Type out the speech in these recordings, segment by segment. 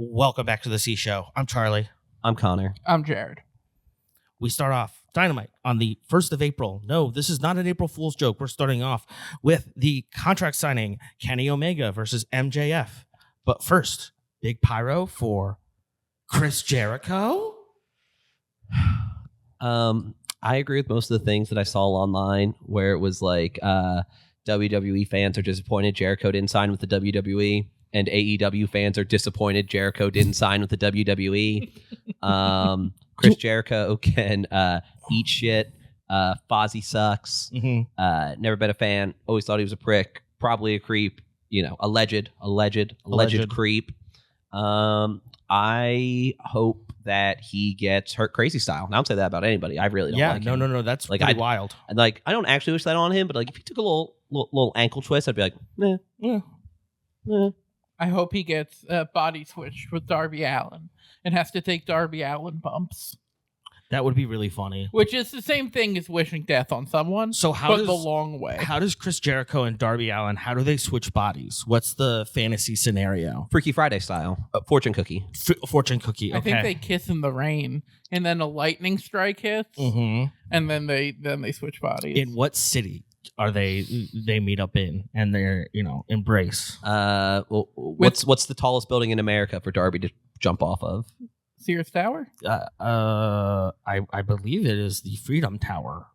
Welcome back to the C Show. I'm Charlie. I'm Connor. I'm Jared. We start off Dynamite on the 1st of April. No, this is not an April Fool's joke. We're starting off with the contract signing Kenny Omega versus MJF. But first, big pyro for Chris Jericho. I agree with most of the things that I saw online where it was like WWE fans are disappointed Jericho didn't sign with the WWE, and AEW fans are disappointed Jericho didn't sign with the WWE. Chris Jericho can eat shit. Fozzy sucks. Mm-hmm. Never been a fan. Always thought he was a prick. Probably a creep. You know, alleged creep. I hope that he gets hurt crazy style. And I don't say that about anybody. I really don't like him. No. That's like pretty wild. And like, I don't actually wish that on him, but like if he took a little ankle twist, I'd be like, nah. I hope he gets body switched with Darby Allin and has to take Darby Allin bumps. That would be really funny. Which is the same thing as wishing death on someone, so but the long way. How does Chris Jericho and Darby Allin, how do they switch bodies? What's the fantasy scenario? Freaky Friday style. Fortune cookie. Fortune cookie, okay. I think they kiss in the rain, and then a lightning strike hits, and then they switch bodies. In what city are they meet up in and they're, embrace? What's the tallest building in America for Darby to jump off of? Sears Tower? I believe it is the Freedom Tower,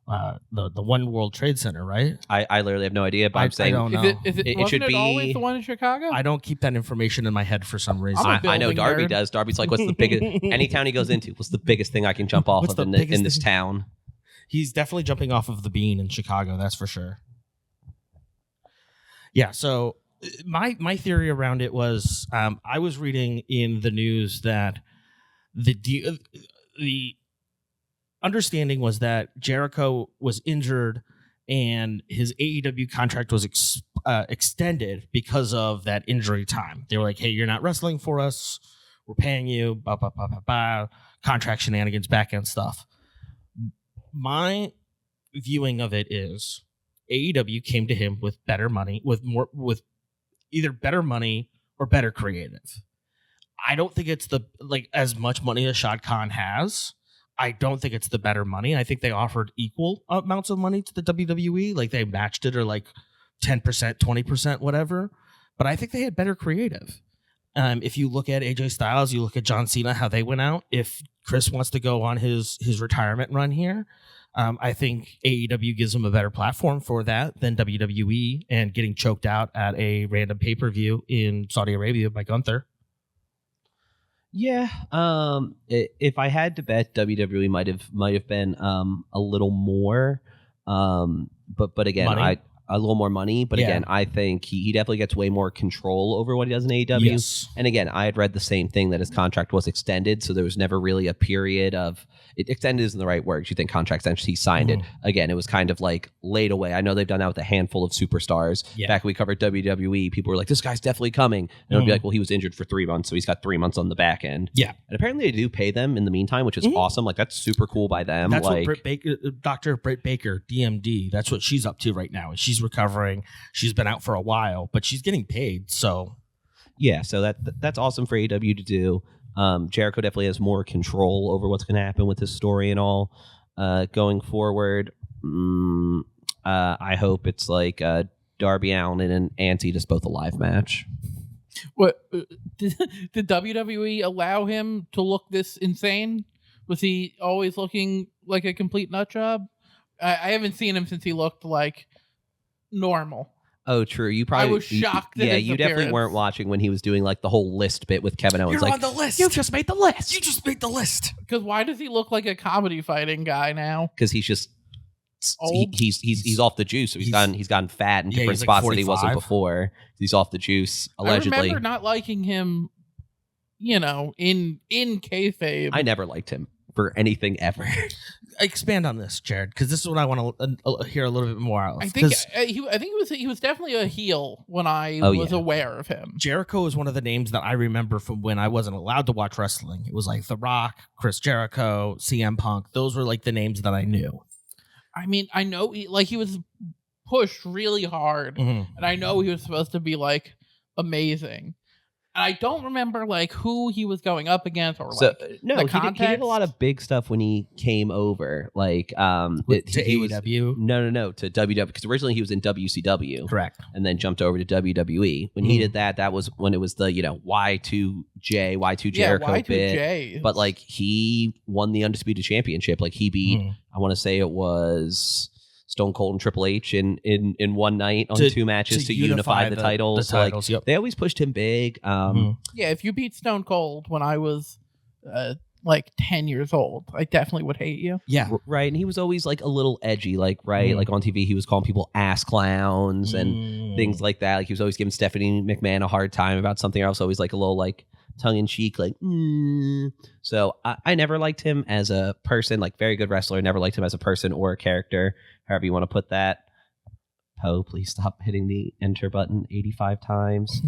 the One World Trade Center, right? I literally have no idea, but I'm saying I don't know. Wasn't should it be always the one in Chicago? I don't keep that information in my head for some reason. I know Darby nerd. does. Darby's like, what's the biggest? Any town he goes into, what's the biggest thing I can jump off of in this town? He's definitely jumping off of the bean in Chicago, that's for sure. Yeah, so my theory around it was I was reading in the news that the understanding was that Jericho was injured and his AEW contract was extended because of that injury time. They were like, hey, you're not wrestling for us. We're paying you. Contract shenanigans, back end stuff. My viewing of it is AEW came to him with better money, with either better money or better creative. I don't think it's as much money as Shad Khan has. I don't think it's the better money. I think they offered equal amounts of money to the WWE. Like they matched it or like 10%, 20%, whatever. But I think they had better creative. If you look at AJ Styles, you look at John Cena, how they went out. If Chris wants to go on his retirement run here, I think AEW gives him a better platform for that than WWE and getting choked out at a random pay-per-view in Saudi Arabia by Gunther. Yeah, if I had to bet, WWE might have been a little more, but again, money? A little more money. But again, I think he definitely gets way more control over what he does in AEW. Yes. And again, I had read the same thing, that his contract was extended, so there was never really a period of extended isn't the right word. You think contract extension? He signed it. Again, it was kind of like laid away. I know they've done that with a handful of superstars. Yeah. Back when we covered WWE, people were like, "This guy's definitely coming," and it would be like, "Well, he was injured for 3 months, so he's got 3 months on the back end." Yeah, and apparently they do pay them in the meantime, which is awesome. Like that's super cool by them. That's like, what Dr. Britt Baker, DMD, that's what she's up to right now. She's recovering. She's been out for a while, but she's getting paid. So yeah, so that's awesome for AEW to do. Jericho definitely has more control over what's going to happen with his story and all going forward. I hope it's like Darby Allin and an Ante just both a live match. What did WWE allow him to look this insane? Was he always looking like a complete nut job? I haven't seen him since he looked like normal. Oh, true. You probably. I was shocked. Yeah, you definitely weren't watching when he was doing like the whole list bit with Kevin Owens. You're like, on the list. You just made the list. You just made the list. Because why does he look like a comedy fighting guy now? Because he's just old. He's off the juice. So he's gotten fat in different he's like spots that he wasn't 45. before. He's off the juice allegedly. I remember not liking him. In kayfabe. I never liked him for anything ever. Expand on this, Jared, because this is what I want to hear a little bit more of. I think he was definitely a heel when I was aware of him. Jericho is one of the names that I remember from when I wasn't allowed to watch wrestling. It was like The Rock, Chris Jericho, CM Punk. Those were like the names that I knew. I mean, I know he was pushed really hard, and I know he was supposed to be like amazing. I don't remember like who he was going up against or So like no, the he did a lot context. of big stuff when he came over, like To he was AEW? no to WW, because originally he was in WCW, Correct. and then jumped over to WWE. When he did that, that was when it was the Y2 Jericho Y2J. bit. But like he won the Undisputed Championship. Like he beat, I want to say it was Stone Cold and Triple H in one night on 2 matches to unify the titles. The titles, like, they always pushed him big. Yeah, if you beat Stone Cold when I was like 10 years old, I definitely would hate you. Yeah. Right. And he was always like a little edgy, like, right. Like on TV, he was calling people ass clowns and things like that. Like he was always giving Stephanie McMahon a hard time about something else. Always like a little like tongue in cheek, like, So I never liked him as a person, like very good wrestler. Never liked him as a person or a character, however you want to put that. Poe, please stop hitting the enter button 85 times.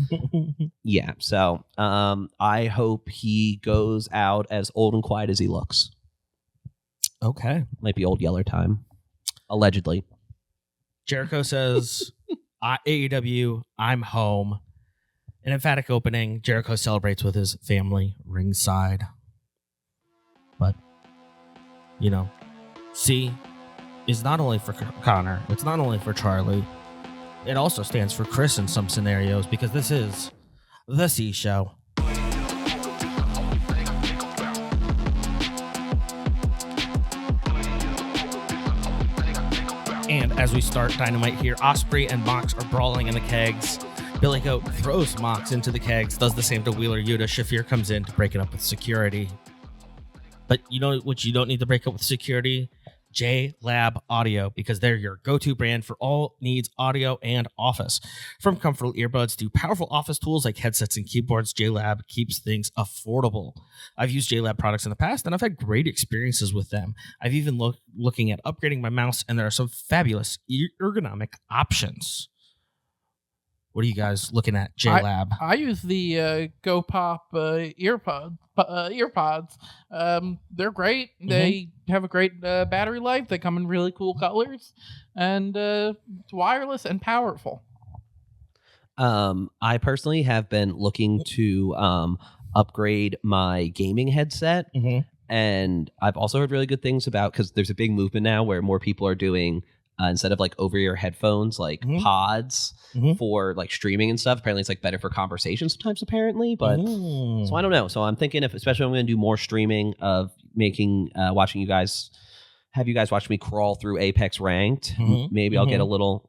Yeah. So I hope he goes out as old and quiet as he looks. Okay. Might be old Yeller time. Allegedly. Jericho says, AEW, I'm home. An emphatic opening. Jericho celebrates with his family ringside. But, C is not only for Connor, it's not only for Charlie. It also stands for Chris in some scenarios, because this is the C Show. And as we start Dynamite here, Ospreay and Mox are brawling in the kegs. Billy Goat throws Mox into the kegs, does the same to Wheeler Yuta. Shafir comes in to break it up with security. But you know what you don't need to break up with security? J-Lab Audio, because they're your go-to brand for all needs audio and office. From comfortable earbuds to powerful office tools like headsets and keyboards, J-Lab keeps things affordable. I've used J-Lab products in the past, and I've had great experiences with them. I've even looking at upgrading my mouse, and there are some fabulous ergonomic options. What are you guys looking at, J-Lab? I use the Go Pop earpods. They're great. They have a great battery life. They come in really cool colors, and it's wireless and powerful. I personally have been looking to upgrade my gaming headset, and I've also heard really good things about, because there's a big movement now where more people are doing instead of like over-ear headphones, like pods for like streaming and stuff. Apparently it's like better for conversation sometimes, apparently, but so I don't know. So I'm thinking, especially if I'm going to do more streaming of watching you guys, have you guys watch me crawl through Apex Ranked. Maybe I'll get a little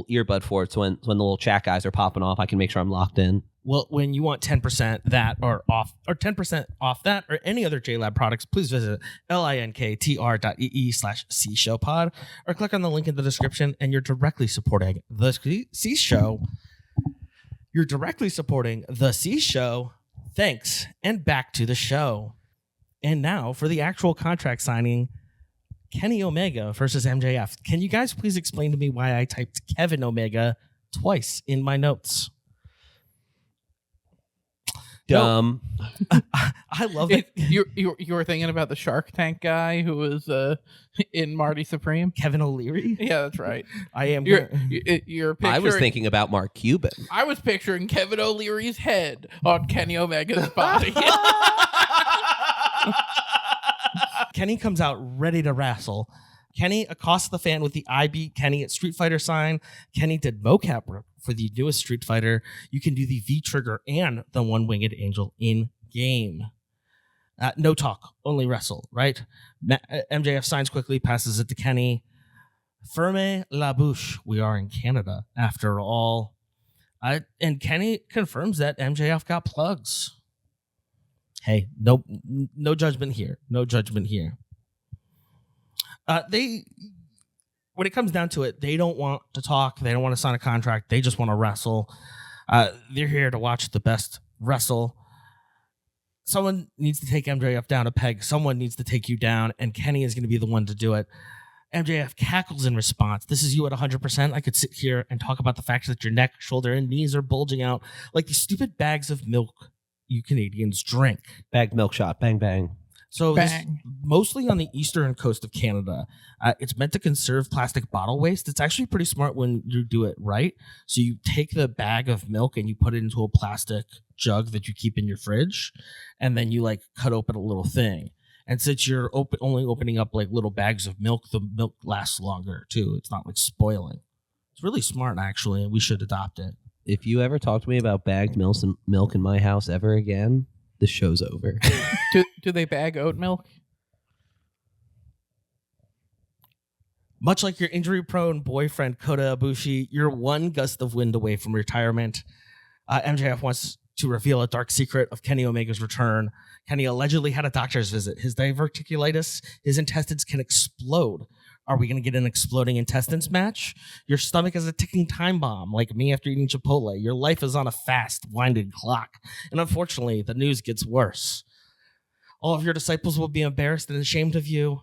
earbud for it, so when the little chat guys are popping off, I can make sure I'm locked in. Well, when you want 10% that or off, or 10% off that or any other JLab products, please visit linktr.ee/C-Show-pod or click on the link in the description, and you're directly supporting the C Show. You're directly supporting the C Show. Thanks, and back to the show. And now for the actual contract signing, Kenny Omega versus MJF. Can you guys please explain to me why I typed Kevin Omega twice in my notes? Dumb. No. I love it. You were thinking about the Shark Tank guy who was in Marty Supreme? Kevin O'Leary? Yeah, that's right. I am. You're picturing, I was thinking about Mark Cuban. I was picturing Kevin O'Leary's head on Kenny Omega's body. Kenny comes out ready to wrestle. Kenny accosts the fan with the I Beat Kenny at Street Fighter sign. Kenny did mocap work for the newest Street Fighter. You can do the V-Trigger and the One-Winged Angel in-game. No talk, only wrestle, right? MJF signs quickly, passes it to Kenny. Ferme la bouche. We are in Canada, after all. And Kenny confirms that MJF got plugs. Hey, no judgment here. No judgment here. When it comes down to it, they don't want to talk. They don't want to sign a contract. They just want to wrestle. They're here to watch the best wrestle. Someone needs to take MJF down a peg. Someone needs to take you down, and Kenny is going to be the one to do it. MJF cackles in response. This is you at 100%. I could sit here and talk about the fact that your neck, shoulder, and knees are bulging out like these stupid bags of milk you Canadians drink. Bagged milk shot. Bang, bang. So this, Bang. mostly on the eastern coast of Canada, it's meant to conserve plastic bottle waste. It's actually pretty smart when you do it right. So you take the bag of milk and you put it into a plastic jug that you keep in your fridge, and then you like cut open a little thing. And since you're only opening up like little bags of milk, the milk lasts longer too. It's not like spoiling. It's really smart actually, and we should adopt it. If you ever talk to me about bagged milk in my house ever again, the show's over. Do they bag oat milk? Much like your injury-prone boyfriend Kota Ibushi, you're one gust of wind away from retirement. MJF wants to reveal a dark secret of Kenny Omega's return. Kenny allegedly had a doctor's visit. His diverticulitis, his intestines can explode. Are we going to get an exploding intestines match? Your stomach is a ticking time bomb, like me after eating Chipotle. Your life is on a fast, winding clock. And unfortunately, the news gets worse. All of your disciples will be embarrassed and ashamed of you.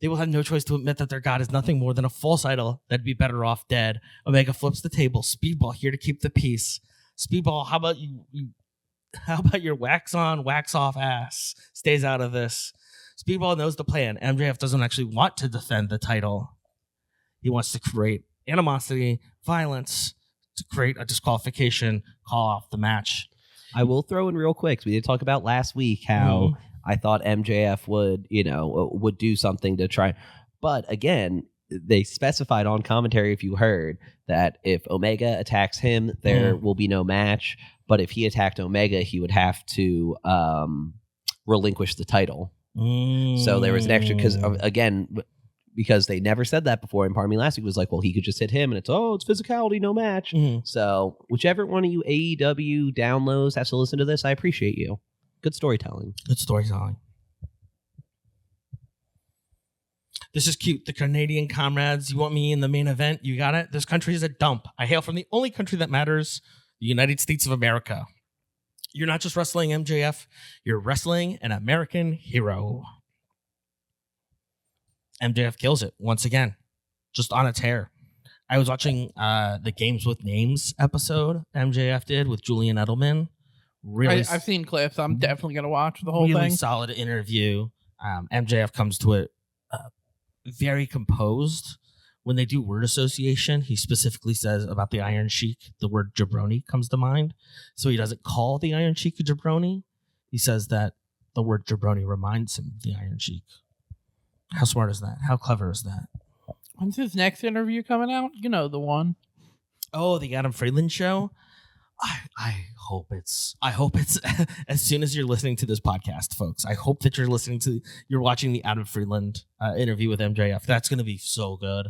They will have no choice to admit that their God is nothing more than a false idol that'd be better off dead. Omega flips the table. Speedball here to keep the peace. Speedball, how about your wax on, wax off ass stays out of this? Speedball knows the plan. MJF doesn't actually want to defend the title. He wants to create animosity, violence, to create a disqualification, call off the match. I will throw in real quick. We did talk about last week how I thought MJF would do something to try. But again, they specified on commentary, if you heard, that if Omega attacks him, there will be no match. But if he attacked Omega, he would have to relinquish the title. So there was an extra, because they never said that before. And part of me last week was like, well, he could just hit him and it's physicality, no match. So whichever one of you AEW downloads has to listen to this, I appreciate you. Good storytelling. Good storytelling. This is cute. The Canadian comrades, you want me in the main event? You got it? This country is a dump. I hail from the only country that matters, the United States of America. You're not just wrestling MJF, you're wrestling an American hero. MJF kills it once again, just on a tear. I was watching the Games with Names episode MJF did with Julian Edelman. Really, I've seen clips. I'm definitely going to watch the whole really thing. solid interview. MJF comes to it very composed. When they do word association, he specifically says about the Iron Sheik, the word jabroni comes to mind. So he doesn't call the Iron Sheik a jabroni. He says that the word jabroni reminds him of the Iron Sheik. How smart is that? How clever is that? When's his next interview coming out? You know, the one. Oh, the Adam Friedland show? I hope it's as soon as you're listening to this podcast, folks. I hope that you're watching the Adam Friedland interview with MJF. That's going to be so good.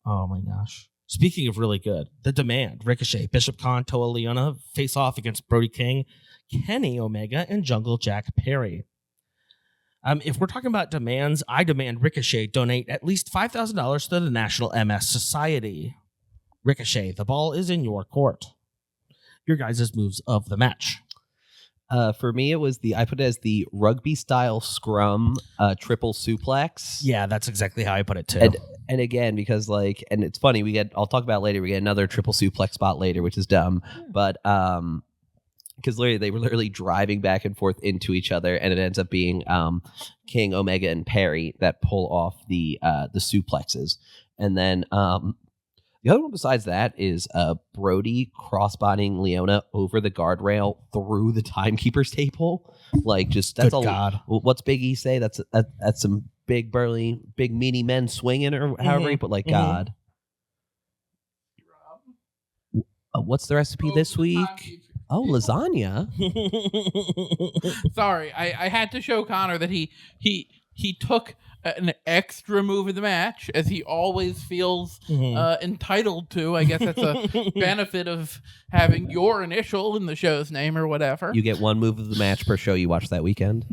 Oh my gosh. Speaking of really good, the Demand, Ricochet, Bishop Khan, Toa Leona face off against Brody King, Kenny Omega, and Jungle Jack Perry. If we're talking about demands, I demand Ricochet donate at least $5,000 to the National MS Society. Ricochet, the ball is in your court. Your guys' moves of the match. For me, I put it as the rugby style scrum triple suplex. Yeah, that's exactly how I put it too. And again, because and it's funny, I'll talk about it later. We get another triple suplex spot later, which is dumb. But because they were literally driving back and forth into each other, and it ends up being King, Omega, and Perry that pull off the suplexes. And then the other one besides that is Brody crossboding Leona over the guardrail through the timekeeper's table. God. What's Big E say? That's some big burly, big meaty men swinging, or however he put God. What's the recipe this week? Oh, lasagna. Sorry, I had to show Connor that he took an extra move of the match, as he always feels entitled to. I guess that's a benefit of having your initial in the show's name or whatever. You get one move of the match per show you watch that weekend.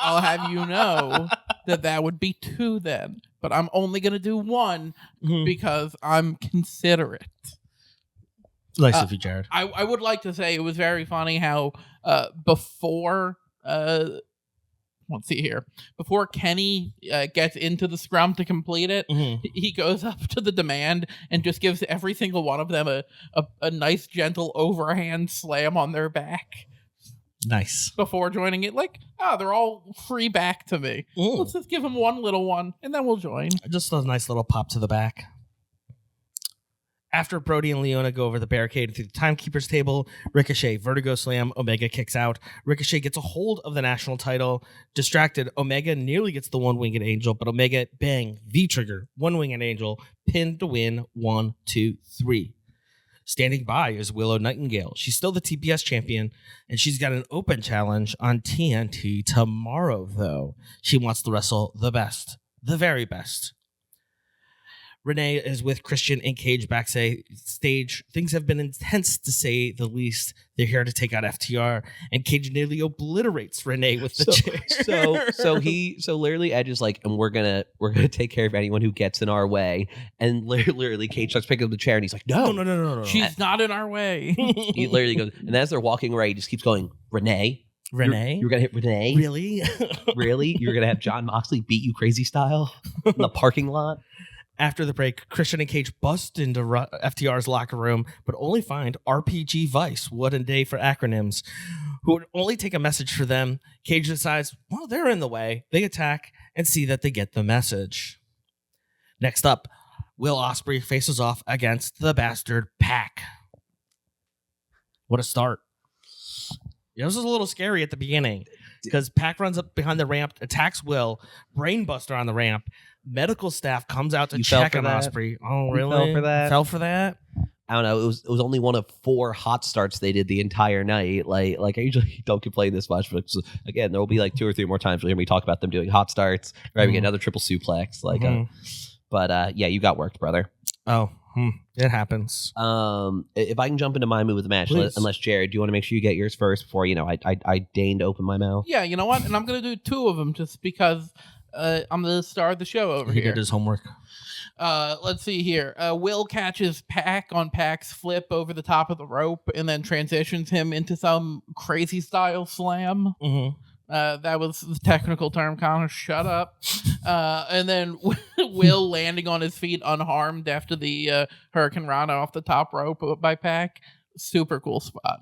I'll have you know that would be 2 then, but I'm only going to do 1 because I'm considerate. Nice of you, Jared. I would like to say it was very funny how before let's see here, before Kenny gets into the scrum to complete it, he goes up to the Demand and just gives every single one of them a nice gentle overhand slam on their back. Nice. before joining it. Like, they're all free back to me. Let's just give them one little one, and then we'll join. Just a nice little pop to the back. After Brody and Leona go over the barricade through the timekeeper's table, Ricochet vertigo slam, Omega kicks out. Ricochet gets a hold of the national title. Distracted, Omega nearly gets the one-winged angel, but Omega, bang, V-trigger, one-winged angel, pinned to win, 1, 2, 3. Standing by is Willow Nightingale. She's still the TBS champion, and she's got an open challenge on TNT tomorrow, though. She wants to wrestle the best, the very best. Renee is with Christian and Cage backstage. Things have been intense, to say the least. They're here to take out FTR, and Cage nearly obliterates Renee with the chair. So literally Edge is like, and we're gonna take care of anyone who gets in our way. And literally Cage starts picking up the chair, and he's like, no. She's not in our way. He literally goes, and as they're walking away, he just keeps going, Renee. You're gonna hit Renee? Really? Really? You're gonna have Jon Moxley beat you crazy style in the parking lot? After the break, Christian and Cage bust into FTR's locker room, but only find RPG Vice, what a day for acronyms, who would only take a message for them. Cage decides, well, they're in the way. They attack and see that they get the message. Next up, Will Ospreay faces off against the bastard Pac. What a start. It was a little scary at the beginning because Pac runs up behind the ramp, attacks Will, brainbuster on the ramp. Medical staff comes out to check on Ospreay. Oh, really? Fell for that? Fell for that? I don't know. It was only one of 4 hot starts they did the entire night. Like I usually don't complain this much, but again, there will be like 2 or 3 more times you'll hear me talk about them doing hot starts. Right, we get another triple suplex. But yeah, you got worked, brother. Oh, it happens. If I can jump into my move of the match, unless Jared, do you want to make sure you get yours first before I deign to open my mouth? Yeah, you know what? And I'm gonna do 2 of them just because. I'm the star of the show over here. He did his homework. Let's see here. Will catches Pac on Pac's flip over the top of the rope and then transitions him into some crazy style slam. That was the technical term, Connor. Shut up. And then Will landing on his feet unharmed after the Hurricane Rana off the top rope by Pac. Super cool spot.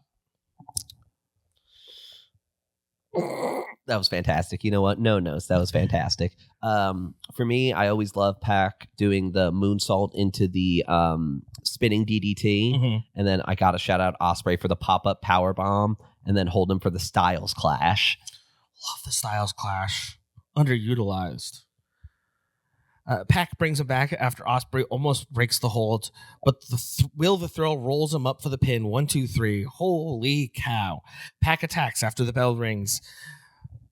That was fantastic. You know what? No, that was fantastic. For me, I always love Pac doing the moonsault into the spinning DDT, and then I got to shout out Ospreay for the pop-up power bomb, and then hold him for the Styles Clash. Love the Styles Clash. Underutilized. Pac brings him back after Ospreay almost breaks the hold, but Will the Thrill rolls him up for the pin. 1, 2, 3. Holy cow. Pac attacks after the bell rings.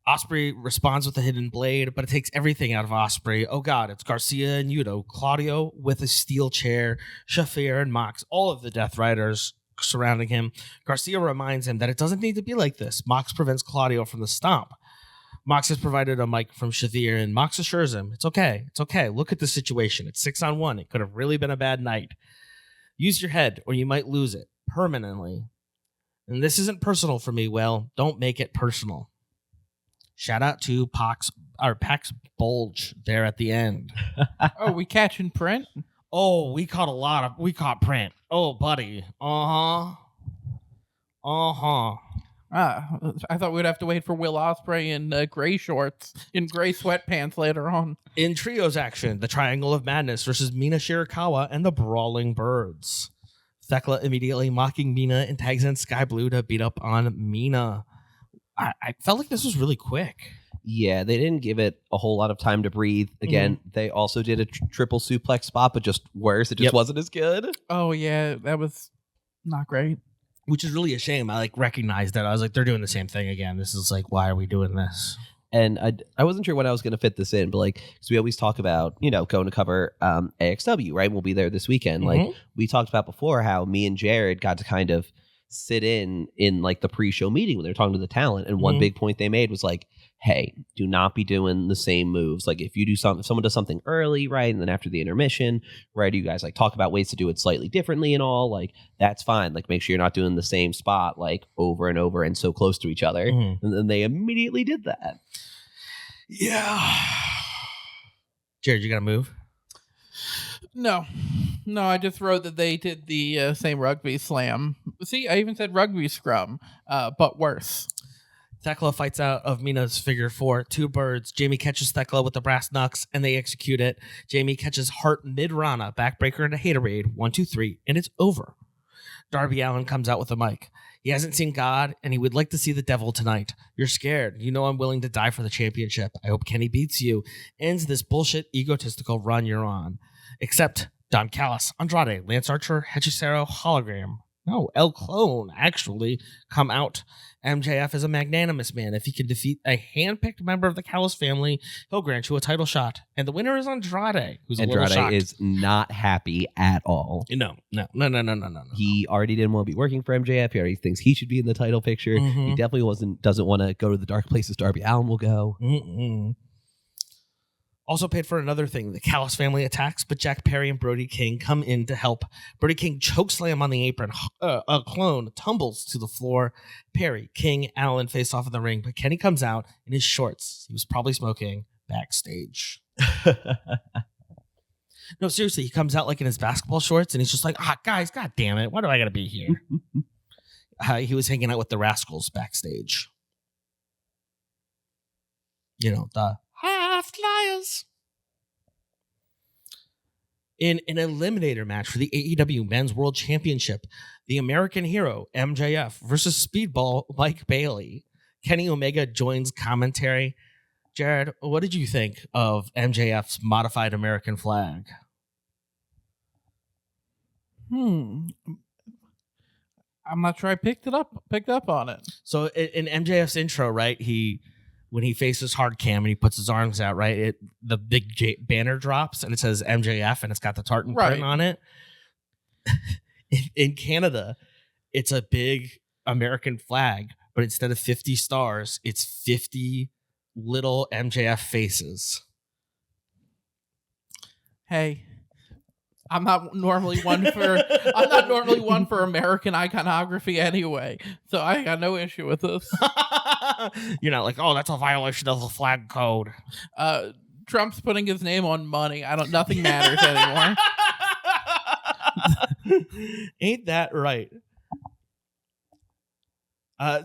Ospreay responds with a hidden blade, but it takes everything out of Ospreay. Oh god, it's Garcia and Yuto, Claudio with a steel chair, Shafir and Mox, all of the Death Riders surrounding him. Garcia reminds him that it doesn't need to be like this. Mox prevents Claudio from the stomp. Mox has provided a mic from Shafir, and Mox assures him, it's okay. Look at the situation. It's 6-on-1. It could have really been a bad night. Use your head, or you might lose it permanently. And this isn't personal for me, Will. Don't make it personal. Shout out to Pac's bulge there at the end. Oh, we catching print? Oh, we caught print. Oh, buddy. I thought we'd have to wait for Will Ospreay in gray shorts, in gray sweatpants later on. In trios action, the Triangle of Madness versus Mina Shirakawa and the Brawling Birds. Thekla immediately mocking Mina and tags in Sky Blue to beat up on Mina. I felt like this was really quick. Yeah, they didn't give it a whole lot of time to breathe. Again, they also did a triple suplex spot, but just worse. It just wasn't as good. Oh, yeah, that was not great. Which is really a shame. I recognized that. I was like, they're doing the same thing again. This is why are we doing this? And I wasn't sure when I was going to fit this in, but because we always talk about, going to cover AXW, right? We'll be there this weekend. We talked about before how me and Jared got to kind of sit in the pre-show meeting when they were talking to the talent. And one big point they made was hey, do not be doing the same moves. If you do something, if someone does something early, right, and then after the intermission, right, you guys talk about ways to do it slightly differently and all, that's fine. Make sure you're not doing the same spot over and over and so close to each other. And then they immediately did that. Yeah. Jared, you got to move? No, I just wrote that they did the same rugby slam. See, I even said rugby scrum, but worse. Thekla fights out of Mina's figure 4, 2 birds. Jamie catches Thekla with the brass knucks, and they execute it. Jamie catches Hart mid-Rana, backbreaker into Haterade, 1, 2, 3, and it's over. Darby Allin comes out with a mic. He hasn't seen God, and he would like to see the devil tonight. You're scared. You know I'm willing to die for the championship. I hope Kenny beats you. Ends this bullshit, egotistical run you're on. Except Don Callis, Andrade, Lance Archer, Hechicero, Hologram. No, El Clone, actually, come out. MJF is a magnanimous man. If he can defeat a hand-picked member of the Callis family, he'll grant you a title shot. And the winner is Andrade, who's a little shocked. Andrade is not happy at all. No. He already didn't want to be working for MJF. He already thinks he should be in the title picture. Mhm. He definitely doesn't want to go to the dark places Darby Allin will go. Mm-mm. Also paid for another thing. The Callis family attacks, but Jack Perry and Brody King come in to help. Brody King chokeslam on the apron. A Clone tumbles to the floor. Perry, King, Allen face off in the ring, but Kenny comes out in his shorts. He was probably smoking backstage. No, seriously, he comes out like in his basketball shorts, and he's just like, guys, god damn it, why do I gotta be here? He was hanging out with the Rascals backstage. You know, the half liars. In an eliminator match for the AEW Men's World Championship, the American Hero, MJF, versus Speedball Mike Bailey. Kenny Omega joins commentary. Jared, what did you think of MJF's modified American flag? I'm not sure I picked up on it. So in MJF's intro, right, when he faces hard cam and he puts his arms out, right, the big banner drops and it says MJF and it's got the tartan print on it. In Canada, it's a big American flag, but instead of 50 stars, it's 50 little MJF faces. Hey, I'm not normally one for American iconography anyway, so I got no issue with this. You're not like, oh, that's a violation of the flag code. Trump's putting his name on money. Nothing matters anymore. Ain't that right?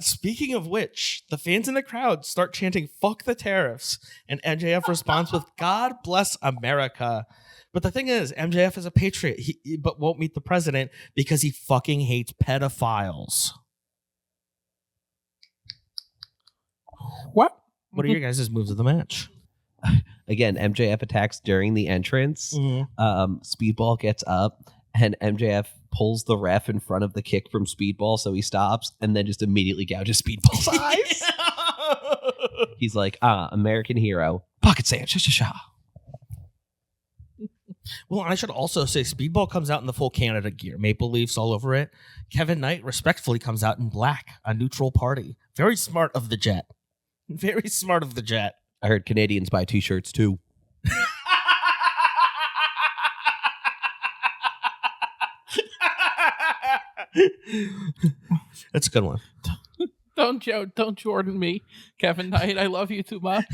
Speaking of which, the fans in the crowd start chanting "fuck the tariffs," and MJF responds with "God bless America." But the thing is, MJF is a patriot, but won't meet the president because he fucking hates pedophiles. What are your guys' moves of the match? Again, MJF attacks during the entrance. Mm-hmm. Speedball gets up, and MJF pulls the ref in front of the kick from Speedball, so he stops, and then just immediately gouges Speedball's eyes. He's like, American Hero, pocket sand, sha-sha-sha. Well, I should also say Speedball comes out in the full Canada gear, maple leaves all over it. Kevin Knight respectfully comes out in black, a neutral party. Very smart of the Jet. Very smart of the Jet. I heard Canadians buy t-shirts too. That's a good one. Don't Jordan me, Kevin Knight. I love you too much.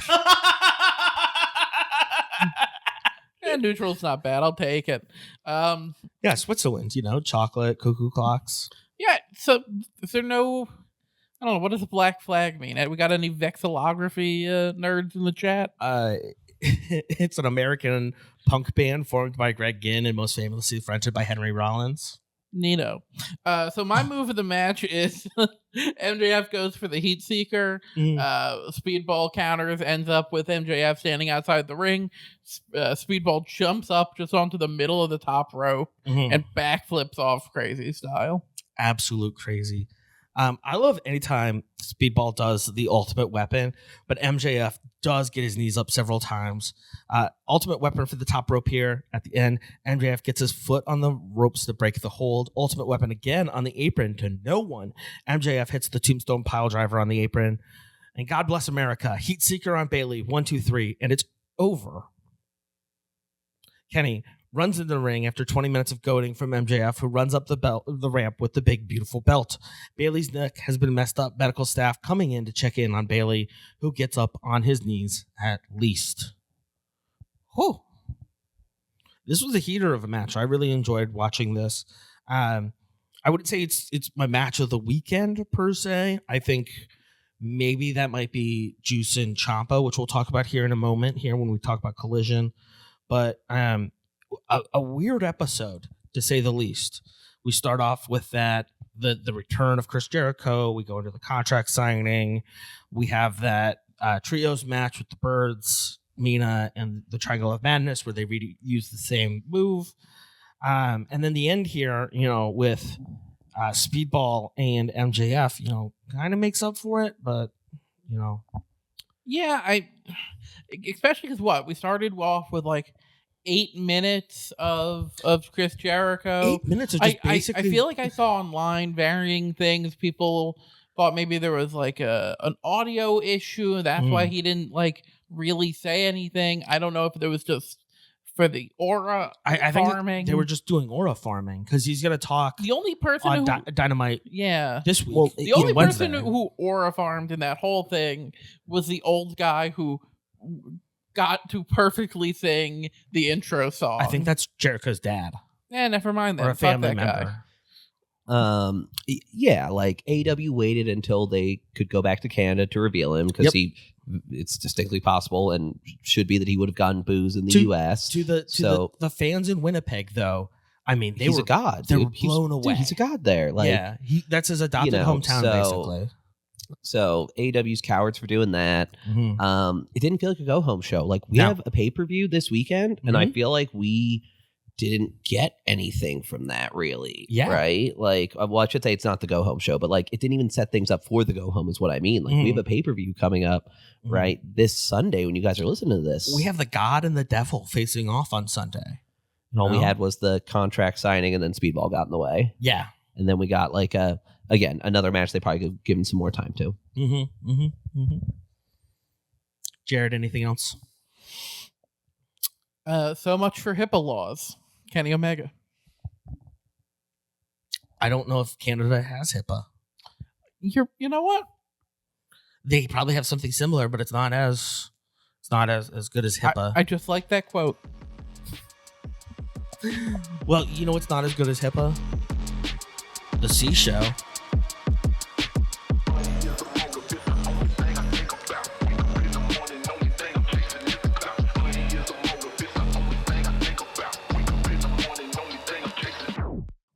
Yeah, neutral's not bad. I'll take it. Yeah, Switzerland, chocolate, cuckoo clocks. Yeah, so is there no... I don't know, what does a black flag mean? We got any vexillography nerds in the chat? It's an American punk band formed by Greg Ginn and most famously fronted by Henry Rollins. Nino. So my move of the match is MJF goes for the Heat Seeker. Speedball counters, ends up with MJF standing outside the ring. Speedball jumps up just onto the middle of the top rope and backflips off crazy style. Absolute crazy. I love anytime Speedball does the ultimate weapon, but MJF does get his knees up several times. Ultimate weapon for the top rope here at the end. MJF gets his foot on the ropes to break the hold. Ultimate weapon again on the apron to no one. MJF hits the tombstone pile driver on the apron. And God bless America. Heat Seeker on Bailey. 1, 2, 3. And it's over. Kenny runs into the ring after 20 minutes of goading from MJF, who runs up the ramp with the big, beautiful belt. Bailey's neck has been messed up. Medical staff coming in to check in on Bailey, who gets up on his knees at least. Whew. This was a heater of a match. I really enjoyed watching this. I wouldn't say it's my match of the weekend, per se. I think Maybe that might be Juice and Ciampa, which we'll talk about here in a moment here when we talk about Collision. But a weird episode, to say the least. We start off with the return of Chris Jericho. We go into the contract signing. We have that trios match with the Birds, Mina, and the Triangle of Madness, where they reuse the same move. And then the end here, with Speedball and MJF, kind of makes up for it, but Yeah, especially because we started off with like 8 minutes of Chris Jericho. 8 minutes of just basically. I feel like I saw online varying things. People thought maybe there was like an audio issue. That's why he didn't like really say anything. I don't know if there was just for the aura I farming. think they were just doing aura farming because he's going to talk The only person on who Dynamite this week. Well, the only Wednesday. person who aura farmed in that whole thing was the old guy who got to perfectly sing the intro song. I think that's Jericho's dad. Never mind that. Or a Fuck family that member. guy. Yeah, like AEW waited until they could go back to Canada to reveal him because it's distinctly possible and should be that he would have gotten booze in the US. To the fans in Winnipeg, though, I mean, he's a god. They dude. were blown away. Dude, he's a god there. Like, yeah, that's his adopted hometown, basically. So AEW's cowards for doing that. Mm-hmm. It didn't feel like a go home show. Like we have a pay-per-view this weekend, and I feel like we didn't get anything from that really. Yeah. Right? Like, well, I should say it's not the go home show, but like it didn't even set things up for the go home is what I mean. Like we have a pay-per-view coming up right this Sunday when you guys are listening to this. We have the God and the Devil facing off on Sunday. And all we had was the contract signing and then Speedball got in the way. Yeah. And then we got like another match they probably could give him some more time to. Jared, anything else? So much for HIPAA laws. Kenny Omega. I don't know if Canada has HIPAA. You know what? They probably have something similar, but it's not as good as HIPAA. I just like that quote. Well, you know it's not as good as HIPAA? The C Show.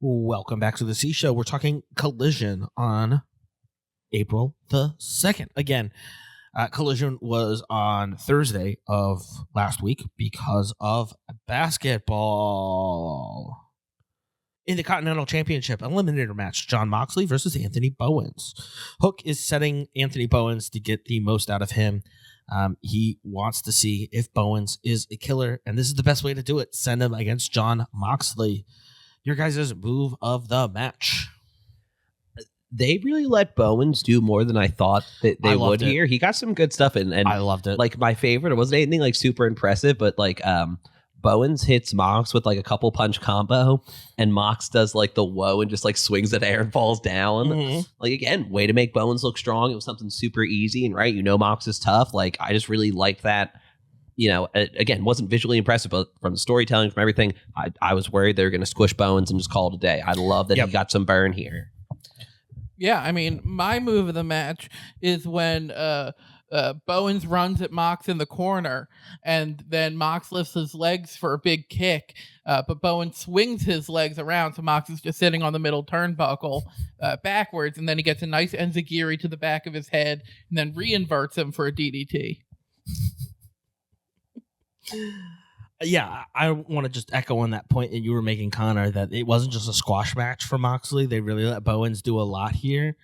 Welcome back to the C Show. We're talking Collision on April the 2nd. Again, Collision was on Thursday of last week because of basketball. In the Continental Championship Eliminator match, Jon Moxley versus Anthony Bowens. Hook is setting Anthony Bowens to get the most out of him. He wants to see if Bowens is a killer, and this is the best way to do it. Send him against Jon Moxley. Your guys' move of the match. They really let Bowens do more than I thought that they would here. He got some good stuff and I loved it. Like my favorite, it wasn't anything like super impressive, but like Bowens hits Mox with like a couple punch combo and Mox does like the whoa and just like swings at air and falls down. Like again, way to make Bowens look strong. It was something super easy and right, Mox is tough. Like I just really liked that. Again, wasn't visually impressive, but from the storytelling, from everything, I was worried they were going to squish Bowens and just call it a day. I love that he got some burn here. Yeah, I mean, my move of the match is when Bowens runs at Mox in the corner, and then Mox lifts his legs for a big kick, but Bowens swings his legs around, so Mox is just sitting on the middle turnbuckle backwards, and then he gets a nice enziguri to the back of his head, and then reinverts him for a DDT. Yeah, I want to just echo on that point that you were making, Connor, that it wasn't just a squash match for Moxley. They really let Bowens do a lot here.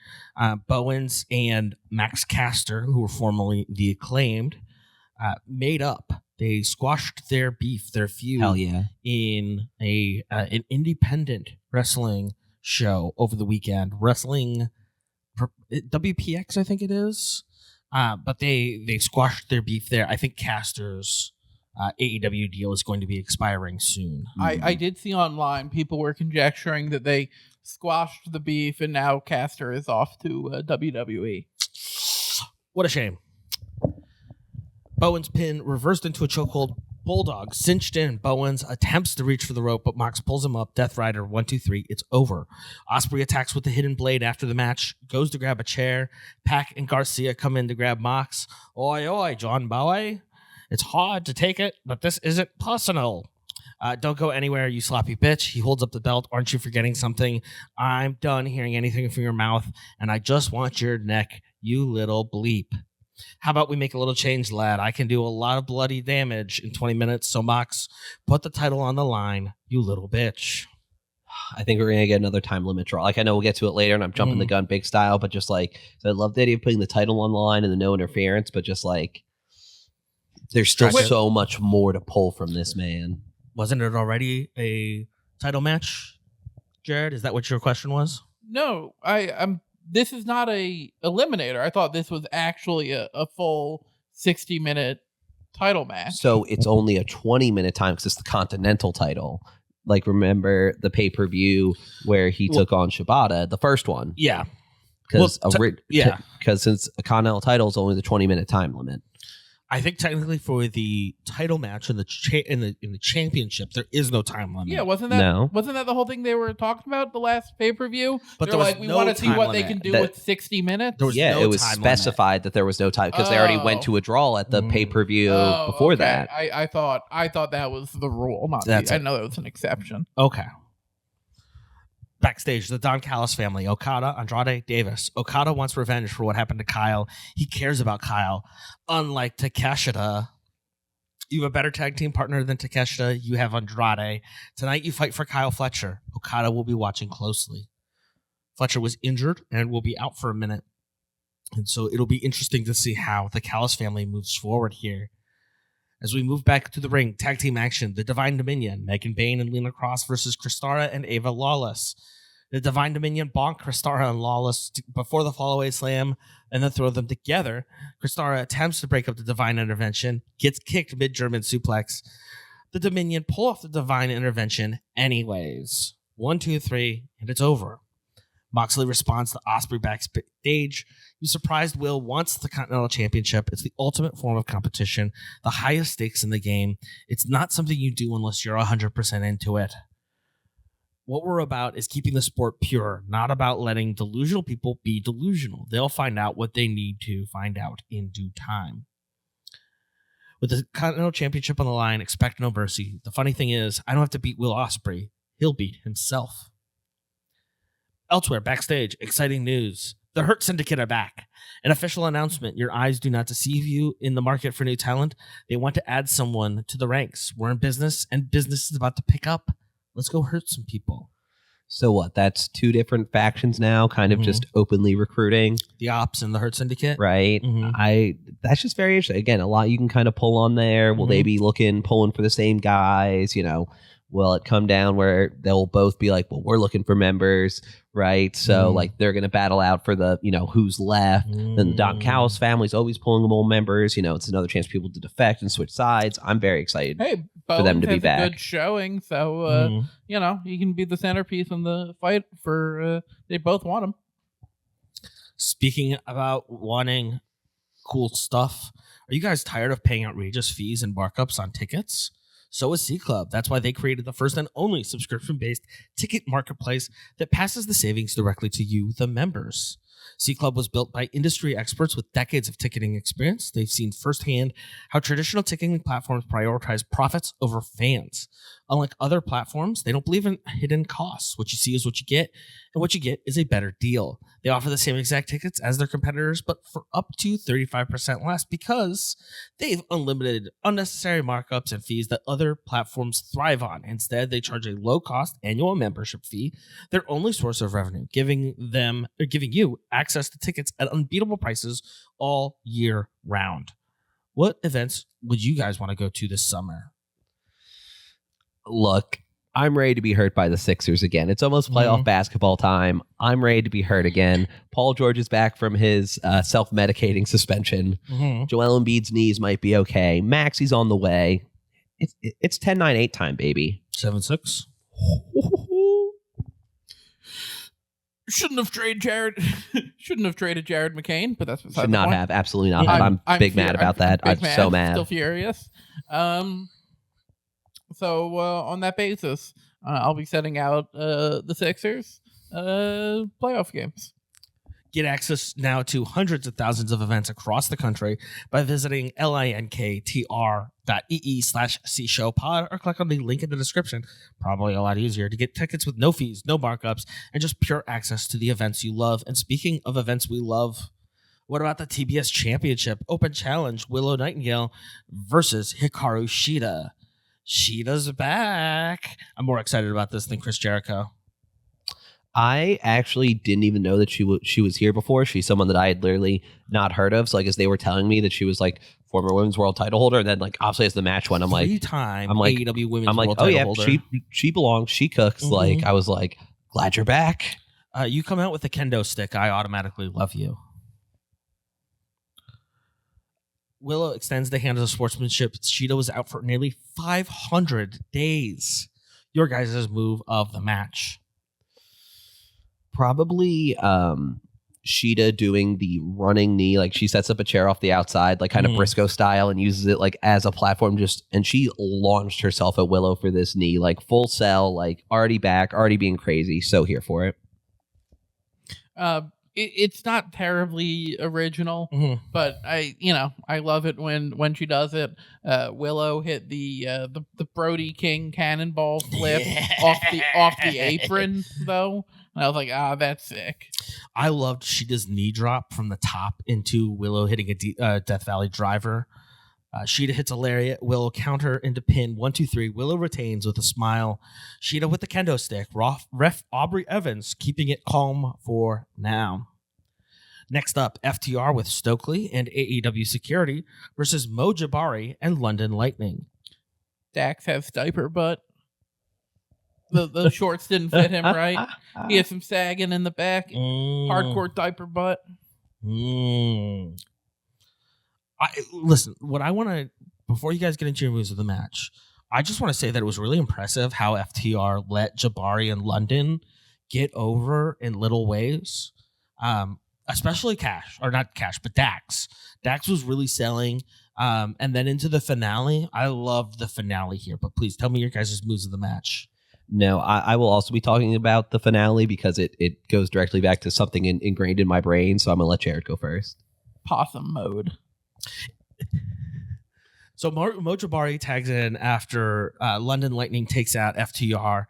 Bowens and Max Caster, who were formerly the Acclaimed, made up. They squashed their beef, their feud, in an independent wrestling show over the weekend. Wrestling WPX, I think it is. But they squashed their beef there. I think Caster's AEW deal is going to be expiring soon. I did see online people were conjecturing that they squashed the beef and now Caster is off to WWE. What a shame. Bowens pin reversed into a chokehold Bulldog cinched in. Bowens attempts to reach for the rope, but Mox pulls him up. Death Rider 1, 2, 3. It's over. Ospreay attacks with the hidden blade after the match. Goes to grab a chair. Pac and Garcia come in to grab Mox. Oi, oi, John Bowie. It's hard to take it, but this isn't personal. Don't go anywhere, you sloppy bitch. He holds up the belt. Aren't you forgetting something? I'm done hearing anything from your mouth, and I just want your neck, you little bleep. How about we make a little change, lad? I can do a lot of bloody damage in 20 minutes, so Mox, put the title on the line, you little bitch. I think we're going to get another time limit draw. Like, I know we'll get to it later, and I'm jumping the gun big style, but just like, so I love the idea of putting the title on the line and the no interference, but just like, there's still so much more to pull from this, man. Wasn't it already a title match, Jared? Is that what your question was? No, I'm. This is not a eliminator. I thought this was actually a full 60-minute title match. So it's only a 20-minute time because it's the Continental title. Like, remember the pay-per-view where he took on Shibata, the first one? Yeah. Because since a Continental title is only the 20-minute time limit. I think technically for the title match in the championship, there is no time limit. Yeah, wasn't that the whole thing they were talking about the last pay-per-view? But they're like, we want to see what they can do with 60 minutes. It was specified that there was no time because they already went to a draw at the pay-per-view before that. I thought that was the rule. I didn't know that was an exception. Okay. Backstage, the Don Callis family, Okada, Andrade, Davis. Okada wants revenge for what happened to Kyle. He cares about Kyle. Unlike Takeshita, you have a better tag team partner than Takeshita. You have Andrade. Tonight you fight for Kyle Fletcher. Okada will be watching closely. Fletcher was injured and will be out for a minute. And so it'll be interesting to see how the Callis family moves forward here. As we move back to the ring, tag team action, the Divine Dominion, Megan Bayne and Lena Cross versus Kristara and Ava Lawless. The Divine Dominion bonk Kristara and Lawless before the fallaway slam and then throw them together. Kristara attempts to break up the Divine Intervention, gets kicked mid-German suplex. The Dominion pull off the Divine Intervention anyways. 1, 2, 3, and it's over. Moxley responds to Ospreay backstage. You surprised Will wants the Continental Championship. It's the ultimate form of competition, the highest stakes in the game. It's not something you do unless you're 100% into it. What we're about is keeping the sport pure, not about letting delusional people be delusional. They'll find out what they need to find out in due time. With the Continental Championship on the line, expect no mercy. The funny thing is, I don't have to beat Will Ospreay. He'll beat himself. Elsewhere, backstage, exciting news. The Hurt Syndicate are back. An official announcement. Your eyes do not deceive you in the market for new talent. They want to add someone to the ranks. We're in business, and business is about to pick up. Let's go hurt some people. So what? That's two different factions now, kind of just openly recruiting. The Ops and the Hurt Syndicate. Right. That's just very interesting. Again, a lot you can kind of pull on there. Will they be pulling for the same guys? Will it come down where they'll both be like, well, we're looking for members, right? So like they're going to battle out for the, who's left. Then the Don Callis family's always pulling more members. It's another chance for people to defect and switch sides. I'm very excited for them to be back. A good showing, so you can be the centerpiece in the fight for. They both want him. Speaking about wanting cool stuff, are you guys tired of paying outrageous fees and markups on tickets? So is C Club. That's why they created the first and only subscription-based ticket marketplace that passes the savings directly to you, the members. C Club was built by industry experts with decades of ticketing experience. They've seen firsthand how traditional ticketing platforms prioritize profits over fans. Unlike other platforms, they don't believe in hidden costs. What you see is what you get, and what you get is a better deal. They offer the same exact tickets as their competitors, but for up to 35% less because they've unlimited unnecessary markups and fees that other platforms thrive on. Instead, they charge a low-cost annual membership fee, their only source of revenue, giving you access to tickets at unbeatable prices all year round. What events would you guys want to go to this summer? Look, I'm ready to be hurt by the Sixers again. It's almost playoff basketball time. I'm ready to be hurt again. Paul George is back from his self-medicating suspension. Joel Embiid's knees might be okay. Maxi's on the way. It's 10-9-8 time, baby. 7-6. Shouldn't have traded Jared. Shouldn't have traded Jared McCain, but that's beside should the not point. have. Absolutely not. I'm big mad about that. I'm so mad. Still furious. So on that basis, I'll be setting out the Sixers playoff games. Get access now to hundreds of thousands of events across the country by visiting linktr.ee/cshowpod or click on the link in the description. Probably a lot easier to get tickets with no fees, no markups, and just pure access to the events you love. And speaking of events we love, what about the TBS Championship Open Challenge Willow Nightingale versus Hikaru Shida? Shida's back. I'm more excited about this than Chris Jericho. I actually didn't even know that she was here before. She's someone that I had literally not heard of. So like as they were telling me that she was like former women's world title holder, and then like obviously as the match went, I'm like three-time I'm like AEW women's I'm like, world oh title yeah, holder. she belongs. She cooks. Mhm. Like I was like, glad you're back. You come out with a kendo stick, I automatically love you. Willow extends the hand of sportsmanship. Shida was out for nearly 500 days. Your guys' move of the match. Probably Shida doing the running knee, like she sets up a chair off the outside, like kind of Briscoe style, and uses it like as a platform. And she launched herself at Willow for this knee, like full sell, like already back, already being crazy. So here for it. It's not terribly original, but I love it when she does it. Willow hit the Brody King cannonball flip off the apron though, and I was like, that's sick. I loved Shida's knee drop from the top into Willow hitting a Death Valley driver. Shida hits a lariat. Willow counter into pin. 1, 2, 3. Willow retains with a smile. Shida with the kendo stick. Ref Aubrey Evans keeping it calm for now. Next up, FTR with Stokely and AEW Security versus Mo Jabari and London Lightning. Dax has diaper butt. The shorts didn't fit him right. He has some sagging in the back. Hardcore diaper butt. Listen, what I want to, before you guys get into your moves of the match, I just want to say that it was really impressive how FTR let Jabari and London get over in little ways. Especially Dax. Dax was really selling. And then into the finale, I loved the finale here. But please tell me your guys' moves of the match. No, I will also be talking about the finale because it goes directly back to something ingrained in my brain. So I'm going to let Jared go first. Possum mode. So Mo Jabari tags in after London Lightning takes out FTR.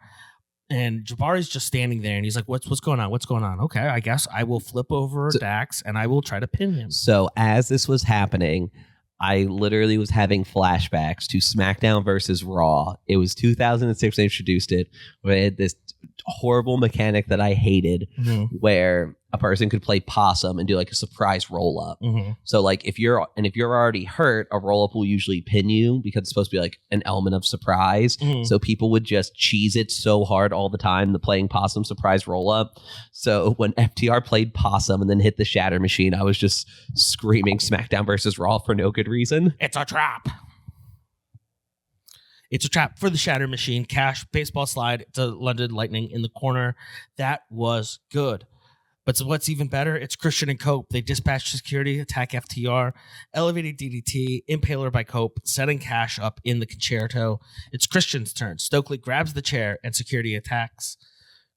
And Jabari's just standing there, and he's like, what's going on? What's going on? Okay, I guess I will flip over Dax, and I will try to pin him. So as this was happening, I literally was having flashbacks to SmackDown versus Raw. It was 2006 they introduced it, where they had this horrible mechanic that I hated, where a person could play possum and do like a surprise roll up. So like if you're already hurt, a roll up will usually pin you because it's supposed to be like an element of surprise. So people would just cheese it so hard all the time, the playing possum surprise roll up. So when FTR played possum and then hit the shatter machine, I was just screaming SmackDown versus Raw for no good reason. It's a trap. It's a trap for the shatter machine. Cash, baseball slide to London Lightning in the corner. That was good. But what's even better, it's Christian and Cope. They dispatch security, attack FTR, elevated DDT, impaler by Cope, setting Cash up in the concerto. It's Christian's turn. Stokely grabs the chair and security attacks.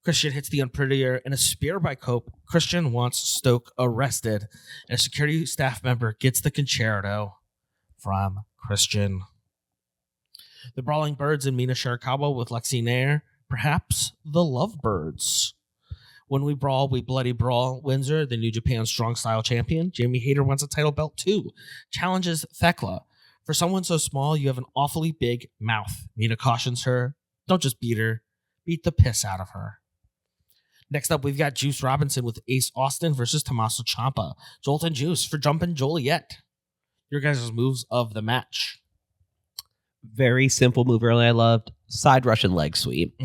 Christian hits the unprettier and a spear by Cope. Christian wants Stoke arrested, and a security staff member gets the concerto from Christian. The Brawling Birds and Mina Shirakawa with Lexi Nair. Perhaps the Lovebirds. When we brawl, we bloody brawl. Windsor, the New Japan Strong Style champion. Jamie Hayter wants a title belt too. Challenges Thekla. For someone so small, you have an awfully big mouth. Mina cautions her. Don't just beat her. Beat the piss out of her. Next up, we've got Juice Robinson with Ace Austin versus Tommaso Ciampa. Jolt and Juice for Jumpin' Joliet. Your guys' moves of the match. Very simple move early I loved. Side Russian leg sweep.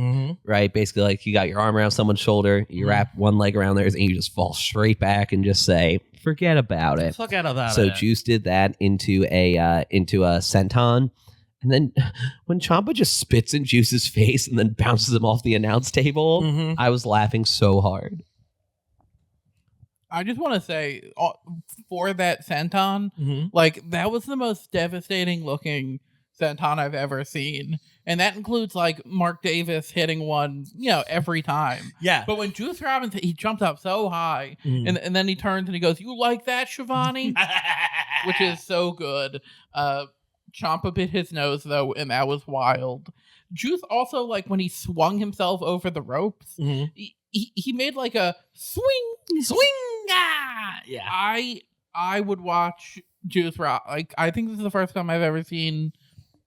Right? Basically, like you got your arm around someone's shoulder, you wrap one leg around theirs, and you just fall straight back and just say, forget about it. Forget about it. So Juice did that into a senton. And then when Ciampa just spits in Juice's face and then bounces him off the announce table, I was laughing so hard. I just want to say, for that senton, like that was the most devastating looking senton I've ever seen, And that includes like Mark Davis hitting one, every time. Yeah. But when Juice Robinson, he jumped up so high, Mhm. and then he turns and he goes, "You like that, Shivani?" Which is so good. Ciampa bit his nose though, and that was wild. Juice also, like when he swung himself over the ropes, Mhm. he made like a swing. Yeah. I would watch Juice Rock. Like, I think this is the first time I've ever seen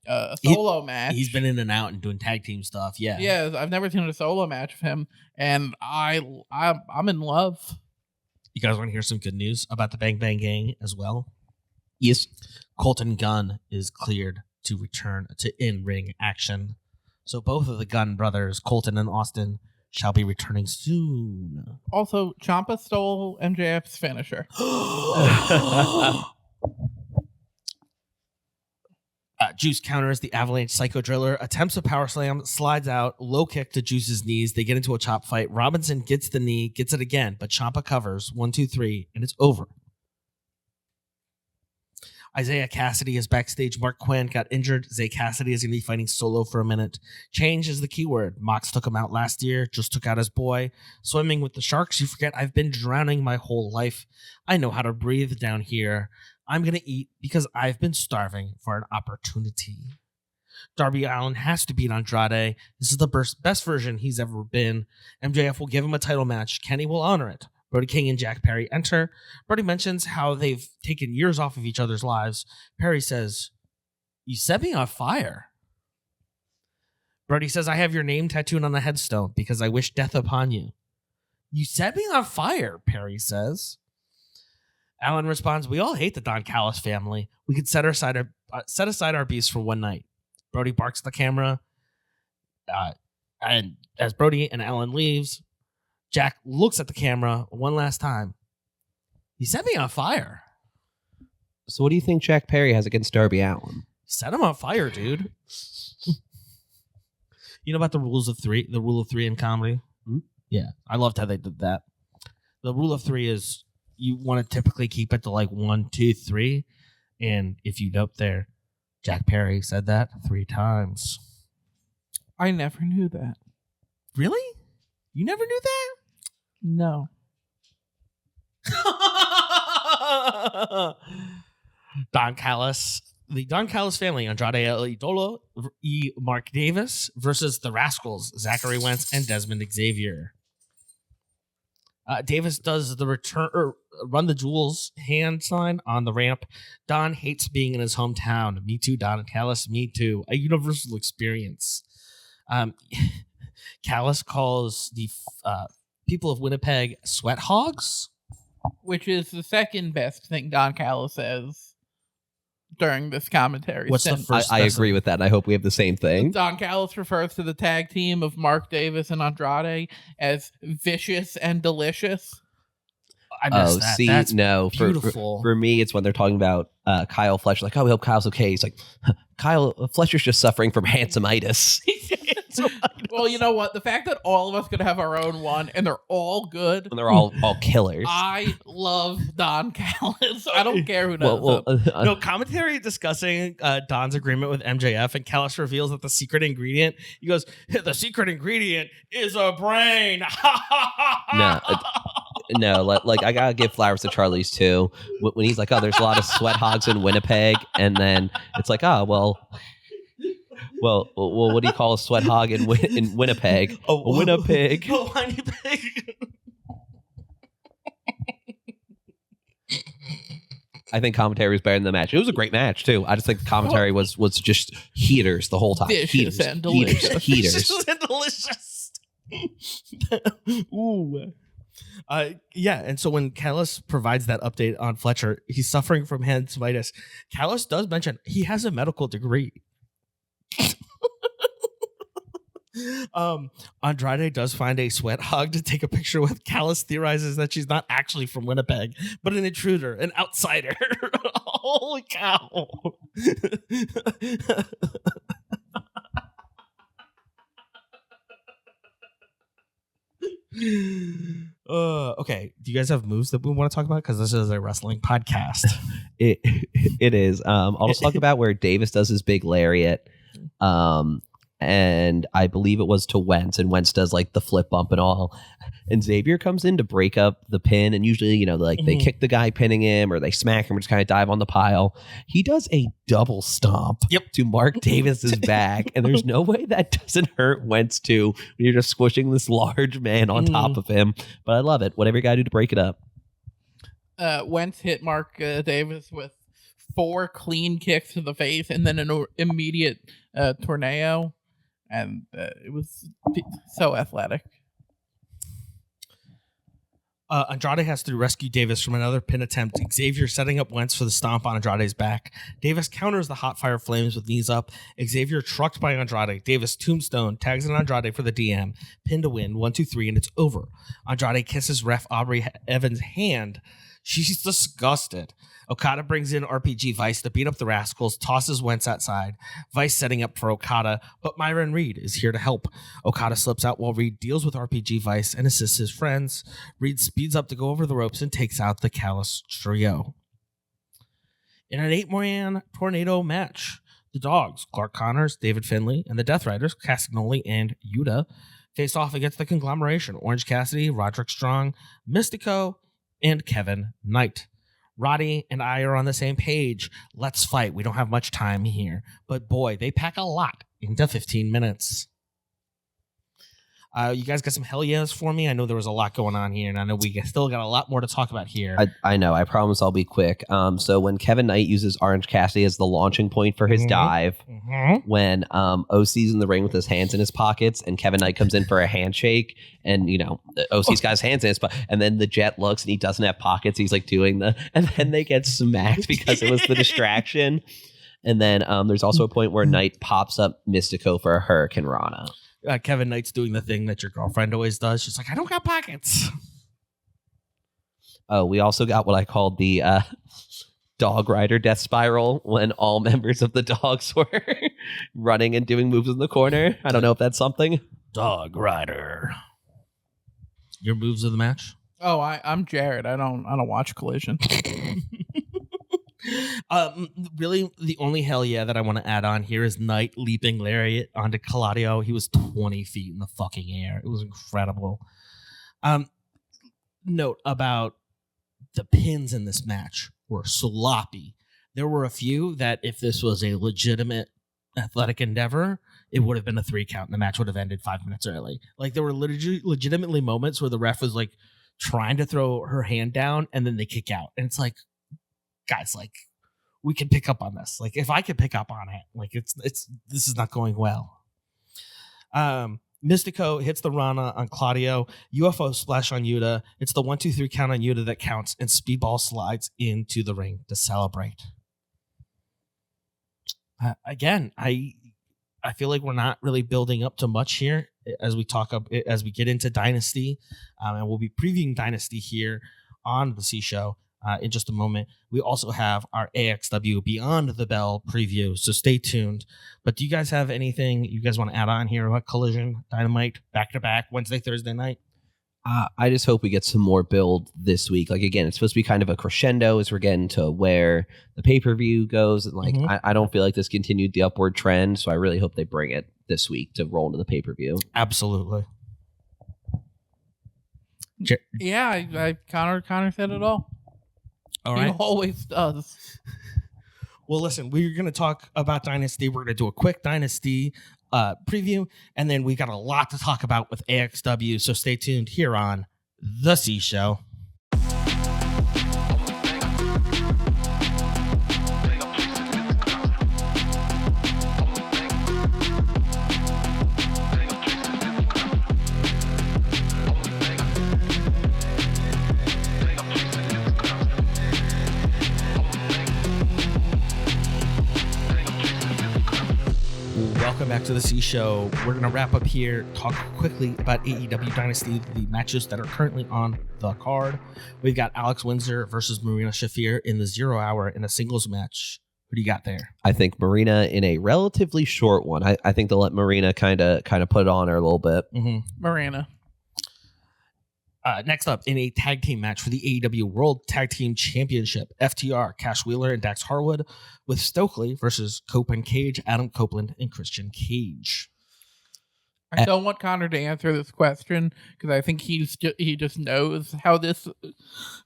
a solo match. He's been in and out and doing tag team stuff. Yeah. Yeah, I've never seen a solo match of him, and I'm in love. You guys want to hear some good news about the Bang Bang Gang as well? Yes. Colton Gunn is cleared to return to in-ring action. So both of the Gunn brothers, Colton and Austin, shall be returning soon. Also, Ciampa stole MJF's finisher. Juice counters the Avalanche Psycho Driller, attempts a power slam, slides out, low kick to Juice's knees. They get into a chop fight. Robinson gets the knee, gets it again, but Ciampa covers 1, 2, 3, and it's over. Isaiah Cassidy is backstage. Mark Quinn got injured. Isaiah Cassidy is going to be fighting solo for a minute. Change is the keyword. Mox took him out last year, just took out his boy. Swimming with the sharks, you forget I've been drowning my whole life. I know how to breathe down here. I'm going to eat because I've been starving for an opportunity. Darby Allin has to beat Andrade. This is the best version he's ever been. MJF will give him a title match. Kenny will honor it. Brody King and Jack Perry enter. Brody mentions how they've taken years off of each other's lives. Perry says, "You set me on fire." Brody says, "I have your name tattooed on a headstone because I wish death upon you." "You set me on fire," Perry says. Allen responds, "We all hate the Don Callis family. We could set aside our beefs for one night." Brody barks at the camera. And as Brody and Allen leaves, Jack looks at the camera one last time. "He set me on fire." So what do you think Jack Perry has against Darby Allin? Set him on fire, dude. You know about the rule of three in comedy? Yeah, I loved how they did that. The rule of three is you want to typically keep it to like 1, 2, 3. And if you note there, Jack Perry said that 3 times. I never knew that. Really? You never knew that? No. Don Callis. The Don Callis family, Andrade El Idolo, Mark Davis versus the Rascals, Zachary Wentz and Desmond Xavier. Davis does the run the jewels hand sign on the ramp. Don hates being in his hometown. Me too, Don Callis. Me too. A universal experience. Callis calls the people of Winnipeg sweat hogs, which is the second best thing Don Callis says during this commentary. What's the first? I agree with that, and I hope we have the same thing. Don Callis refers to the tag team of Mark Davis and Andrade as vicious and delicious. I missed that. See, That's no, beautiful. For me, it's when they're talking about Kyle Fletcher, like, "Oh, we hope Kyle's okay." He's like, "Kyle Fletcher's just suffering from handsomeitis." Well, you know what? The fact that all of us could have our own one and they're all good. And they're all killers. I love Don Callis. I don't care who knows him. No, commentary discussing Don's agreement with MJF, and Callis reveals that the secret ingredient, he goes, "The secret ingredient is a brain." No, like I gotta give flowers to Charlie's too. When he's like, "Oh, there's a lot of sweat hogs in Winnipeg," and then it's like, "Oh, well, what do you call a sweat hog in Winnipeg?" A Winnipeg. Oh, Winnipeg. I think commentary was better than the match. It was a great match too. I just think the commentary was just heaters the whole time. Vicious and delicious. Heaters. Vicious and delicious. Ooh. Yeah, and so when Callis provides that update on Fletcher, he's suffering from handsomeitis. Callis does mention he has a medical degree. Andrade does find a sweat hog to take a picture with. Callis theorizes that she's not actually from Winnipeg, but an intruder, an outsider. Holy cow. Okay, do you guys have moves that we want to talk about? Because this is a wrestling podcast. It is. I'll just talk about where Davis does his big lariat. and I believe it was to Wentz, and Wentz does like the flip bump and all, and Xavier comes in to break up the pin, and usually, you know, like they kick the guy pinning him or they smack him or just kind of dive on the pile. He does a double stomp to Mark Davis's back, and there's no way that doesn't hurt Wentz too when you're just squishing this large man on top of him. But I love it. Whatever you gotta do to break it up. Wentz hit Mark Davis with 4 clean kicks to the face and then an immediate tornado. And it was so athletic. Andrade has to rescue Davis from another pin attempt. Xavier setting up Wentz for the stomp on Andrade's back. Davis counters the hot fire flames with knees up. Xavier trucked by Andrade. Davis tombstone tags in Andrade for the DM. Pin to win. 1, 2, 3, and it's over. Andrade kisses ref Aubrey Evans' hand. She's disgusted. Okada brings in RPG Vice to beat up the Rascals, tosses Wentz outside. Vice setting up for Okada, but Myron Reed is here to help. Okada slips out while Reed deals with RPG Vice and assists his friends. Reed speeds up to go over the ropes and takes out the Callous Trio. In an 8-man tornado match, the Dogs, Clark Connors, David Finlay, and the Death Riders, Castagnoli and Yuta, face off against the conglomeration, Orange Cassidy, Roderick Strong, Mystico, and Kevin Knight. Roddy and I are on the same page. Let's fight. We don't have much time here. But boy, they pack a lot into 15 minutes. You guys got some hell yes for me? I know there was a lot going on here, and I know we still got a lot more to talk about here. I know. I promise I'll be quick. So when Kevin Knight uses Orange Cassidy as the launching point for his dive, when OC's in the ring with his hands in his pockets, and Kevin Knight comes in for a handshake, and you know OC's got his hands in his pockets, and then the Jet looks and he doesn't have pockets. He's like doing and then they get smacked because it was the distraction. And then there's also a point where Knight pops up Mystico for a Hurricane Rana. Kevin Knight's doing the thing that your girlfriend always does. She's like, I don't got pockets. Oh, we also got what I called the Dog Rider Death Spiral when all members of the Dogs were running and doing moves in the corner. I don't know if that's something. Dog Rider. Your moves of the match? Oh, I'm Jared. I don't watch Collision. Really, the only hell yeah that I want to add on here is Knight leaping lariat onto Claudio. He was 20 feet in the fucking air. It was incredible. Note about the pins in this match were sloppy. There were a few that if this was a legitimate athletic endeavor, it would have been a 3 count and the match would have ended 5 minutes early. Like there were legitimately moments where the ref was like trying to throw her hand down and then they kick out. And it's like, guys, like we can pick up on this. Like if I could pick up on it, like it's this is not going well. Mystico hits the Rana on Claudio, UFO splash on Yuta. It's the 1, 2, 3 count on Yuta that counts, and Speedball slides into the ring to celebrate. Again, I feel like we're not really building up to much here as we get into Dynasty, and we'll be previewing Dynasty here on the C Show. In just a moment. We also have our AXW Beyond the Bell preview, so stay tuned. But do you guys have anything you guys want to add on here about Collision, Dynamite, back-to-back, Wednesday, Thursday night? I just hope we get some more build this week. Like, again, it's supposed to be kind of a crescendo as we're getting to where the pay-per-view goes. And, like, I don't feel like this continued the upward trend, so I really hope they bring it this week to roll into the pay-per-view. Absolutely. Yeah, Connor said it all. All right. He always does. Well, listen, we're going to talk about Dynasty. We're going to do a quick Dynasty preview, and then we got a lot to talk about with AXW, so stay tuned here on The C Show. Welcome back to the C Show. We're going to wrap up here, talk quickly about AEW Dynasty, the matches that are currently on the card. We've got Alex Windsor versus Marina Shafir in the 0 hour in a singles match. Who do you got there? I think Marina in a relatively short one. I think they'll let Marina kind of put it on her a little bit. Marina. Next up, in a tag team match for the AEW World Tag Team Championship, FTR, Cash Wheeler, and Dax Harwood with Stokely versus Cope and Cage, Adam Copeland, and Christian Cage. I don't want Connor to answer this question because I think he just knows how this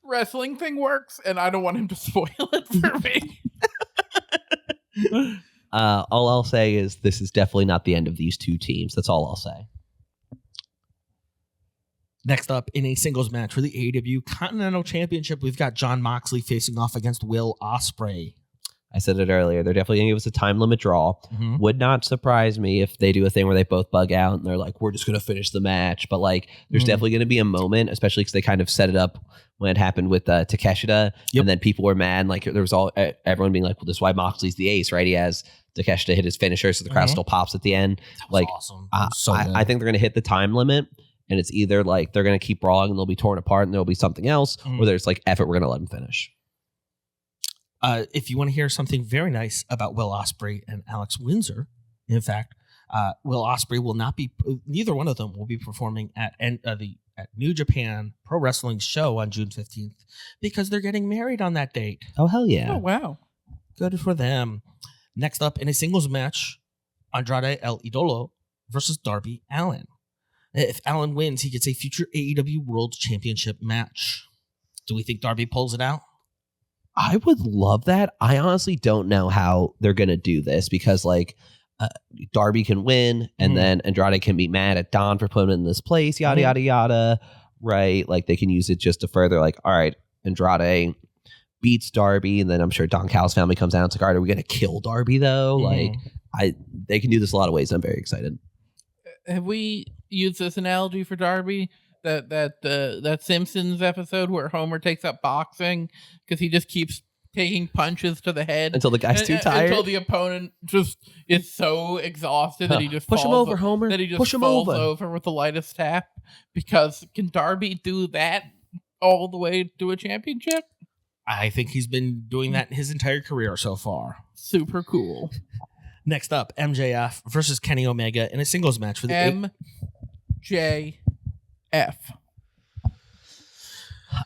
wrestling thing works, and I don't want him to spoil it for me. All I'll say is this is definitely not the end of these two teams. That's all I'll say. Next up, in a singles match for the AEW Continental Championship, we've got Jon Moxley facing off against Will Ospreay. I said it earlier. They're definitely going to give us a time limit draw. Mm-hmm. Would not surprise me if they do a thing where they both bug out and they're like, we're just going to finish the match. But like, there's definitely going to be a moment, especially because they kind of set it up when it happened with Takeshita. Yep. And then people were mad. Like there was everyone being like, well, this is why Moxley's the ace, right? He has Takeshita hit his finisher, so the crowd still pops at the end. That was awesome. So I think they're going to hit the time limit. And it's either like they're going to keep brawling and they'll be torn apart and there'll be something else, or there's like, F it, we're going to let them finish. If you want to hear something very nice about Will Ospreay and Alex Windsor, in fact, Will Ospreay will not be. Neither one of them will be performing at New Japan Pro Wrestling show on June 15th because they're getting married on that date. Oh hell yeah! Oh wow, good for them. Next up, in a singles match, Andrade El Idolo versus Darby Allin. If Allin wins, he gets a future AEW World Championship match. Do we think Darby pulls it out? I would love that. I honestly don't know how they're going to do this because like Darby can win and then Andrade can be mad at Don for putting him in this place, yada, yada, yada. Right. Like they can use it just to further like, all right, Andrade beats Darby. And then I'm sure Don Callis' family comes out and it's like, all right, are we going to kill Darby though? Like they can do this a lot of ways. I'm very excited. Have we used this analogy for Darby? That Simpsons episode where Homer takes up boxing because he just keeps taking punches to the head until the guy's too tired, until the opponent just is so exhausted that he just push him over, Homer. That he just push him falls over with the lightest tap. Because can Darby do that all the way to a championship? I think he's been doing that his entire career so far. Super cool. Next up, MJF versus Kenny Omega in a singles match for the MJF.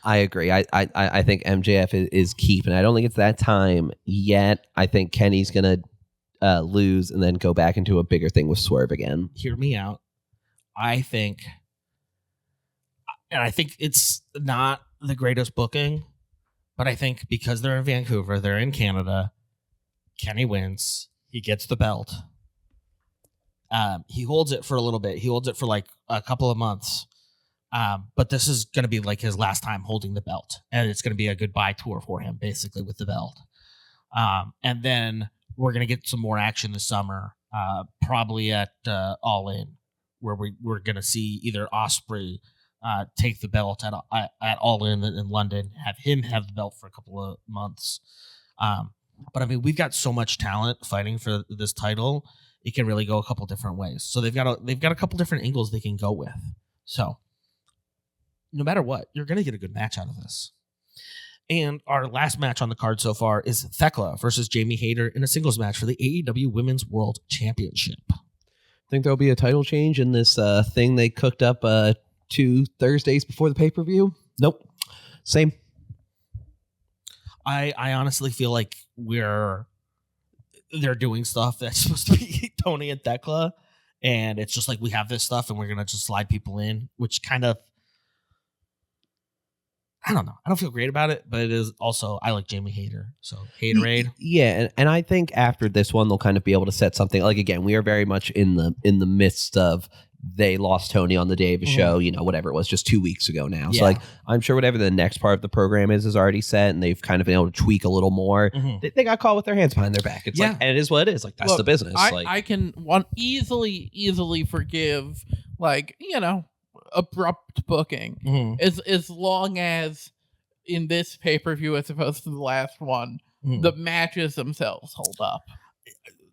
I agree. I think MJF is keeping. I don't think it's that time yet. I think Kenny's gonna lose and then go back into a bigger thing with Swerve again. Hear me out. I think it's not the greatest booking, but I think because they're in Vancouver, they're in Canada, Kenny wins. He gets the belt. He holds it for a little bit. He holds it for like a couple of months. But this is going to be like his last time holding the belt. And it's going to be a goodbye tour for him, basically, with the belt. And then we're going to get some more action this summer, probably at All In, where we're going to see either Ospreay take the belt at All In London, have him have the belt for a couple of months. But I mean, we've got so much talent fighting for this title; it can really go a couple different ways. So they've got a couple different angles they can go with. So no matter what, you're going to get a good match out of this. And our last match on the card so far is Thekla versus Jamie Hayter in a singles match for the AEW Women's World Championship. Think there'll be a title change in this thing they cooked up 2 Thursdays before the pay-per-view? Nope. Same. I honestly feel like they're doing stuff that's supposed to be Tony and Thekla, and it's just like we have this stuff and we're gonna just slide people in, which kind of, I don't know. I don't feel great about it, but it is also, I like Jamie Hayter, so Haterade. Yeah, and I think after this one they'll kind of be able to set something. Like again, we are very much in the midst of. They lost Tony on the day of the show, whatever it was, just 2 weeks ago now. Yeah. So like, I'm sure whatever the next part of the program is already set, and they've kind of been able to tweak a little more. They got caught with their hands behind their back. It's like, and it is what it is. Like that's the business. I can easily forgive abrupt booking as long as in this pay-per-view as opposed to the last one, the matches themselves hold up.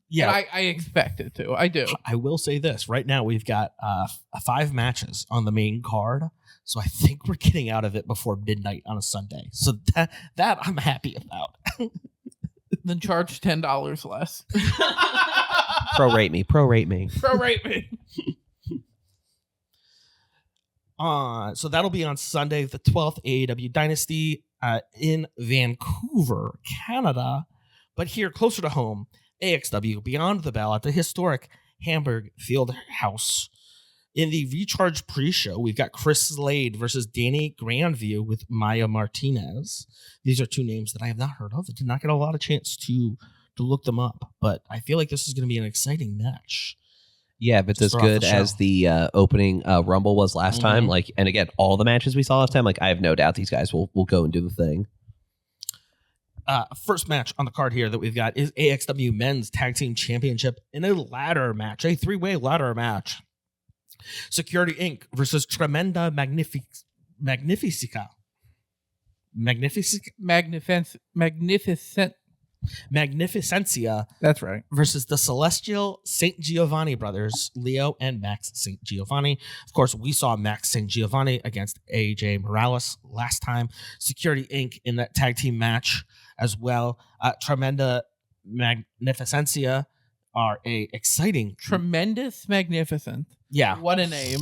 Yeah, I expect it to. I do. I will say this. Right now, we've got 5 matches on the main card. So I think we're getting out of it before midnight on a Sunday. So that I'm happy about. Then charge $10 less. Prorate me. Prorate me. So that'll be on Sunday, the 12th, AEW Dynasty in Vancouver, Canada. But here, closer to home, AXW Beyond the Bell at the historic Hamburg Field House. In the Recharge pre-show, we've got Chris Slade versus Danny Grandview with Maya Martinez. These are two names that I have not heard of. I did not get a lot of chance to look them up, but I feel like this is going to be an exciting match. Yeah, if it's as good as the opening Rumble was last time, like, and again, all the matches we saw last time, like, I have no doubt these guys will go and do the thing. First match on the card here that we've got is AXW Men's Tag Team Championship in a ladder match, a 3-way ladder match. Security Inc. versus Tremenda Magnificencia. That's right. Versus the Celestial St. Giovanni brothers, Leo and Max St. Giovanni. Of course, we saw Max St. Giovanni against AJ Morales last time. Security Inc. in that tag team match as well. Tremenda Magnificencia are a exciting... Tremendous Magnificent. Yeah. What a name.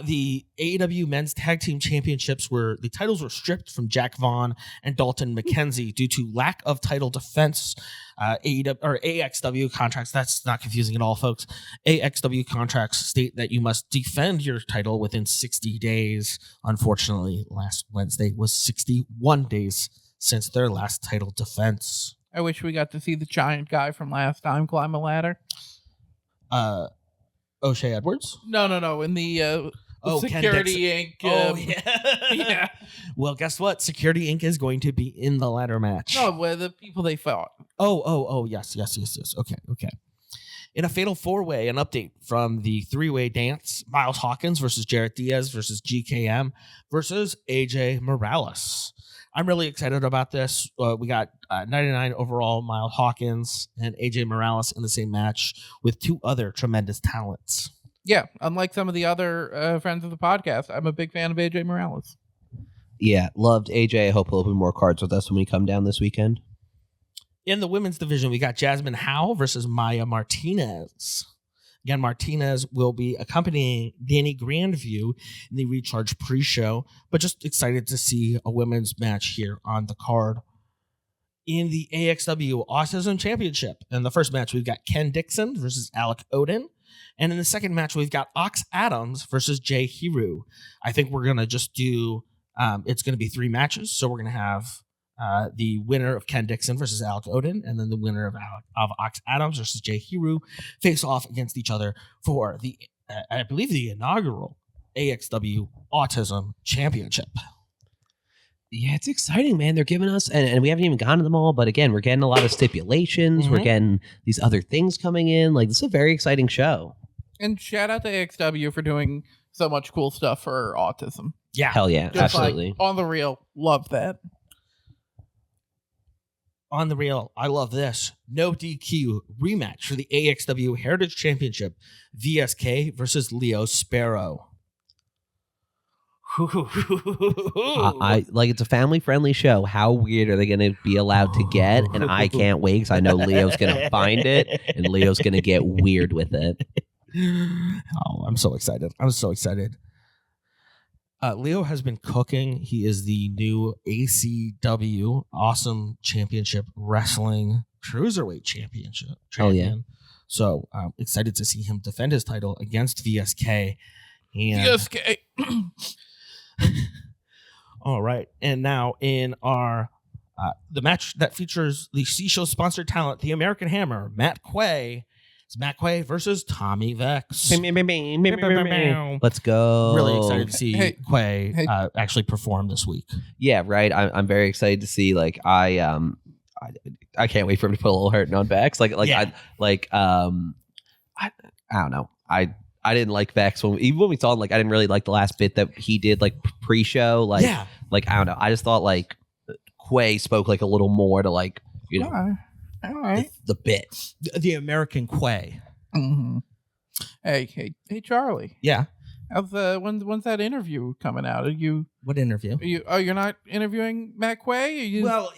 The AEW Men's Tag Team Championships the titles were stripped from Jack Vaughn and Dalton McKenzie due to lack of title defense. AXW contracts, that's not confusing at all, folks. AXW contracts state that you must defend your title within 60 days. Unfortunately, last Wednesday was 61 days since their last title defense. I wish we got to see the giant guy from last time climb a ladder. O'Shea Edwards? No. In the Security Inc. Yeah. Yeah. Well, guess what? Security Inc. is going to be in the ladder match. No, where the people they fought. Oh, yes. Okay. In a fatal 4-way, an update from the 3-way dance, Miles Hawkins versus Jarrett Diaz versus GKM versus AJ Morales. I'm really excited about this. We got 99 overall Miles Hawkins and AJ Morales in the same match with two other tremendous talents. Yeah, unlike some of the other friends of the podcast, I'm a big fan of AJ Morales. Yeah, loved AJ. I hope he'll open more cards with us when we come down this weekend. In the women's division, we got Jasmine Howe versus Maya Martinez. Again, Martinez will be accompanying Danny Grandview in the Recharge pre-show, but just excited to see a women's match here on the card. In the AXW Autism Championship, in the first match, we've got Ken Dixon versus Alec Odin. And in the second match, we've got Ox Adams versus Jay Hiru. I think we're going to just do, it's going to be 3 matches. So we're going to have the winner of Ken Dixon versus Alec Odin, and then the winner of Ox Adams versus Jay Hiru face off against each other for the, I believe, the inaugural AXW Autism Championship. Yeah, it's exciting, man. They're giving us, and we haven't even gone to them all, but again, we're getting a lot of stipulations. Mm-hmm. We're getting these other things coming in. Like, this is a very exciting show. And shout out to AXW for doing so much cool stuff for autism. Yeah. Hell yeah, Just absolutely. Like, on the real, love that. On the real, I love this. No DQ rematch for the AXW Heritage Championship. VSK versus Leo Sparrow. I like, it's a family-friendly show. How weird are they going to be allowed to get? And I can't wait because I know Leo's going to find it, and Leo's going to get weird with it. Oh, I'm so excited. Leo has been cooking. He is the new ACW Awesome Championship Wrestling Cruiserweight Championship champion. Oh, yeah. So I'm excited to see him defend his title against VSK. And VSK. all right. And now in our the match that features the C-Show sponsored talent, the American Hammer, Matt Quay. It's Matt Quay versus Tommy Vex. Let's go. Really excited to see Quay Hey. actually perform this week. Yeah, right. I'm very excited to see. Like, I can't wait for him to put a little hurting on Vex. I don't know. I didn't like Vex even when we saw him. Like, I didn't really like the last bit that he did, like, pre-show. Like, Yeah. Like, I don't know. I just thought, like, Quay spoke, like, a little more to, like, you know, All right. the bit. The American Quay. Mm-hmm. Hey, Charlie. Yeah. How's when's that interview coming out? What interview? You're not interviewing Matt Quay? Well,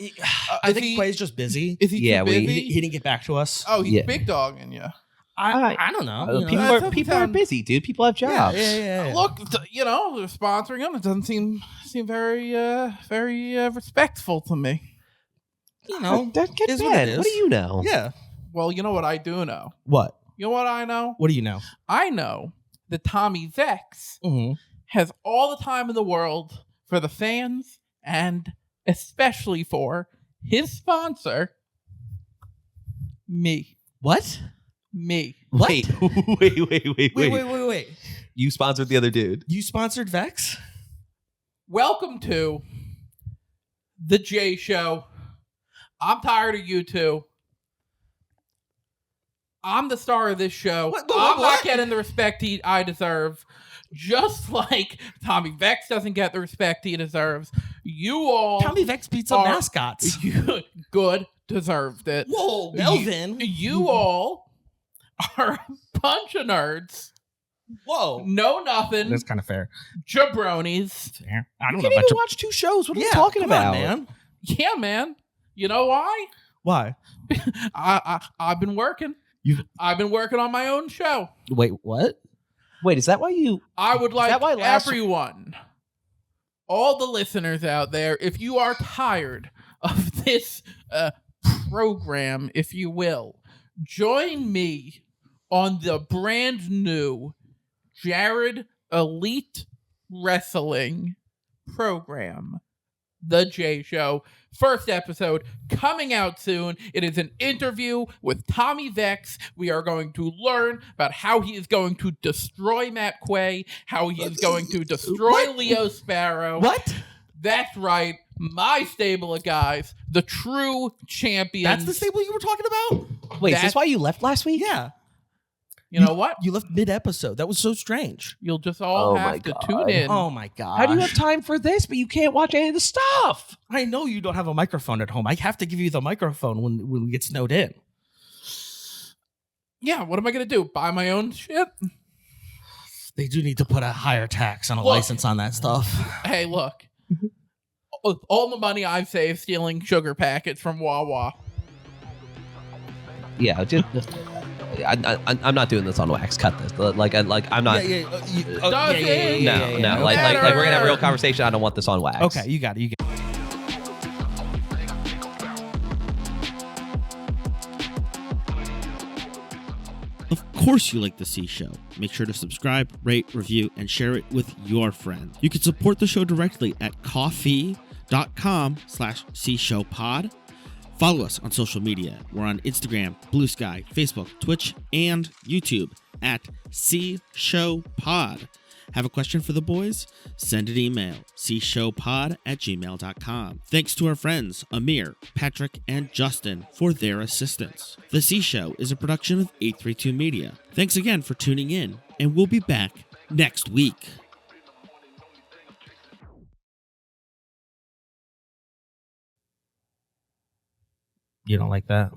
I think Quay's just busy. Is he Yeah, too busy? He didn't get back to us. Oh, he's Yeah. big dogging you. I don't know. You know. People are busy, dude. People have jobs. Yeah. Look, they're sponsoring him. It doesn't seem very respectful to me. You know, Get is what mad. it is. What do you know? Yeah. Well, you know what I do know. What? You know what I know? What do you know? I know that Tommy Vex has all the time in the world for the fans and especially for his sponsor, me. What? Me. What? Wait. You sponsored the other dude. You sponsored Vex? Welcome to the J Show. I'm tired of you two. I'm the star of this show. I'm not getting the respect I deserve. Just like Tommy Vex doesn't get the respect he deserves. You all... Tommy Vex beats up mascots. Good. Deserved it. Whoa, Melvin. You all are a bunch of nerds. Whoa. Know nothing. That's kind of fair. Jabronis. Fair. I don't You know can't about even watch 2 shows. What are you talking about, man? Yeah, man. You know why? Why? I've been working. I've been working on my own show. Wait, what? Wait, is that why you... I would like why everyone, all the listeners out there, if you are tired of this program, if you will, join me on the brand new Jared Elite Wrestling program, The J Show. First episode coming out soon. It is an interview with Tommy Vex. We are going to learn about how he is going to destroy Matt Quay, how he is going to destroy Leo Sparrow. What? That's right. My stable of guys, the true champions. That's the stable you were talking about? Wait, is this why you left last week? Yeah. You know what? You left mid-episode. That was so strange. You'll just all have to tune in. Oh, my gosh. How do you have time for this, but you can't watch any of the stuff? I know you don't have a microphone at home. I have to give you the microphone when we get snowed in. Yeah, what am I going to do? Buy my own shit? They do need to put a higher tax on a license on that stuff. Hey, look. All the money I've saved stealing sugar packets from Wawa. Yeah, I'm not doing this on wax. Cut this. I'm not. No, Like we're gonna have a real conversation. I don't want this on wax. Okay, you got it. Of course you like the C Show. Make sure to subscribe, rate, review, and share it with your friends. You can support the show directly at coffee.com/cshowpod. Follow us on social media. We're on Instagram, Blue Sky, Facebook, Twitch, and YouTube at C Show Pod. Have a question for the boys? Send an email, cshowpod@gmail.com. Thanks to our friends Amir, Patrick, and Justin for their assistance. The C Show is a production of 832 Media. Thanks again for tuning in, and we'll be back next week. You don't like that?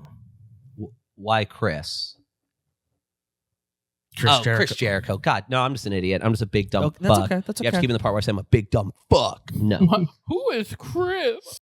Why Chris? Chris Jericho. Chris Jericho. God, no, I'm just an idiot. I'm just a big dumb Oh, that's fuck. okay. That's You have okay. to keep in the part where I say I'm a big dumb fuck. No. Who is Chris?